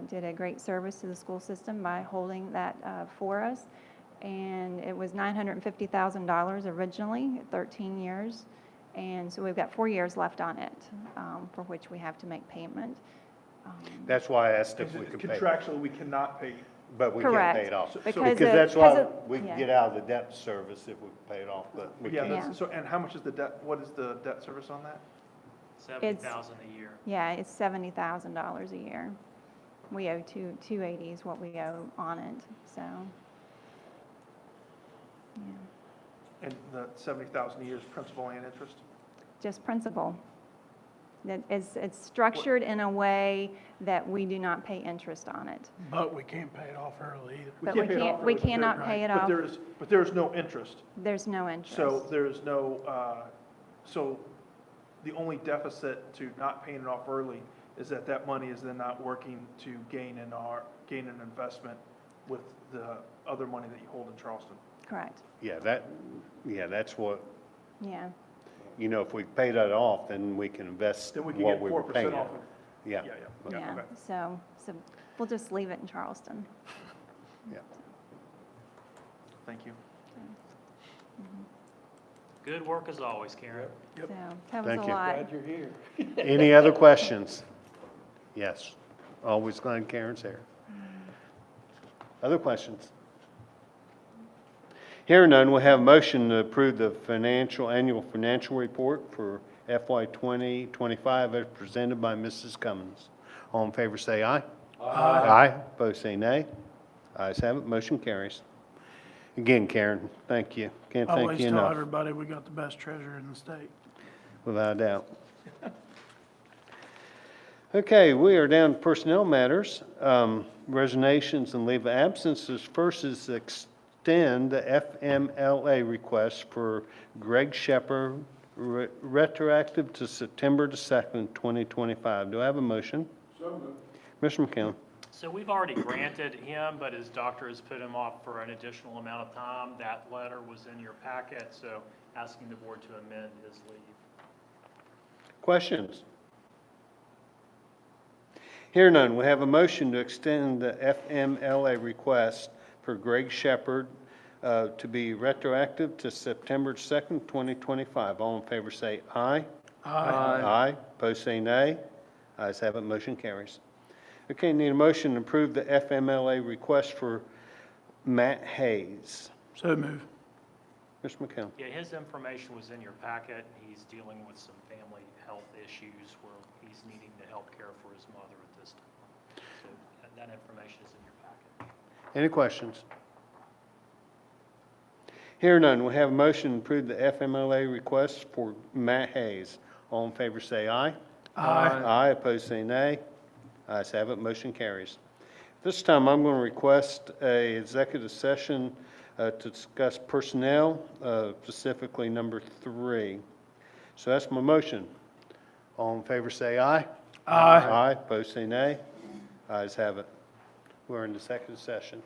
I: did a great service to the school system by holding that for us. And it was $950,000 originally, 13 years. And so we've got 4 years left on it, for which we have to make payment.
A: That's why I asked if we could pay.
D: Contractually, we cannot pay.
A: But we can't
I: Correct.
A: pay it off.
I: Because
A: Because that's why
I: of-
A: we can
I: yeah.
A: get out of the debt service if we pay it off, but we
D: Yeah,
A: can't.
D: so, and how much is the debt, what is the debt service on that?
B: 70,000 a year.
I: Yeah, it's $70,000 a year. We owe $280 is what we owe on it, so. Yeah,
D: And the 70,000 a year is principal and interest?
I: just principal. It's structured in a way that we do not pay interest on it.
E: But we can't pay it off early either.
I: But
D: can't pay it off
I: we
D: early, but
I: cannot pay it
D: But
I: off.
D: there is no interest.
I: There's no interest.
D: So there's no, so the only deficit to not paying it off early is that money is then not working to gain an investment with the other money that you hold in Charleston.
I: Correct,
A: That's what,
I: yeah.
A: if we pay that off, then we can invest
D: Then we can
A: what
D: get
A: we were
D: 4%
A: paying.
D: off of.
A: Yeah.
I: Yeah,
D: okay.
I: so we'll just leave it in Charleston.
A: Yeah.
D: Thank you.
B: Good work as always, Karen.
I: So that was
A: Thank
I: a
A: you.
I: lot.
G: Glad you're here.
A: Any other questions? Yes, always glad Karen's here. Other questions? Hearing none, we'll have a motion to approve the annual financial report for FY 2025 as presented by Mrs. Cummins. All in favor say aye. Aye. Opposed say nay. Ayes have it, motion carries. Again, Karen, thank you. Can't thank
E: Always
A: you
E: tell
A: enough,
E: everybody we got the best treasurer in the state.
A: without a doubt. Okay, we are down to personnel matters, resignations and leave of absences. First is extend the FMLA request for Greg Shepherd, retroactive to September the 2nd, 2025. Do I have a motion?
F: So moved.
A: Mr. McCown?
B: So we've already granted him, but his doctor has put him off for an additional amount of time. That letter was in your packet, so asking the board to amend his leave.
A: Questions? Hear none, we have a motion to extend the FMLA request for Greg Shepherd to be retroactive to September 2nd, 2025. All in favor say aye. Aye. Opposed say nay. Ayes have it, motion carries. Okay, need a motion to approve the FMLA request for Matt Hayes.
E: So move.
A: Mr. McCown?
B: Yeah, his information was in your packet. He's dealing with some family health issues where he's needing the help care for his mother at this time. So that information is in your packet.
A: Any questions? Hear none, we have a motion to approve the FMLA request for Matt Hayes. All in favor say aye. Aye, opposed say nay. Ayes have it, motion carries. This time, I'm going to request a executive session to discuss personnel, specifically number 3. So that's my motion. All in favor say aye. Aye, opposed say nay. Ayes have it. We're in executive session.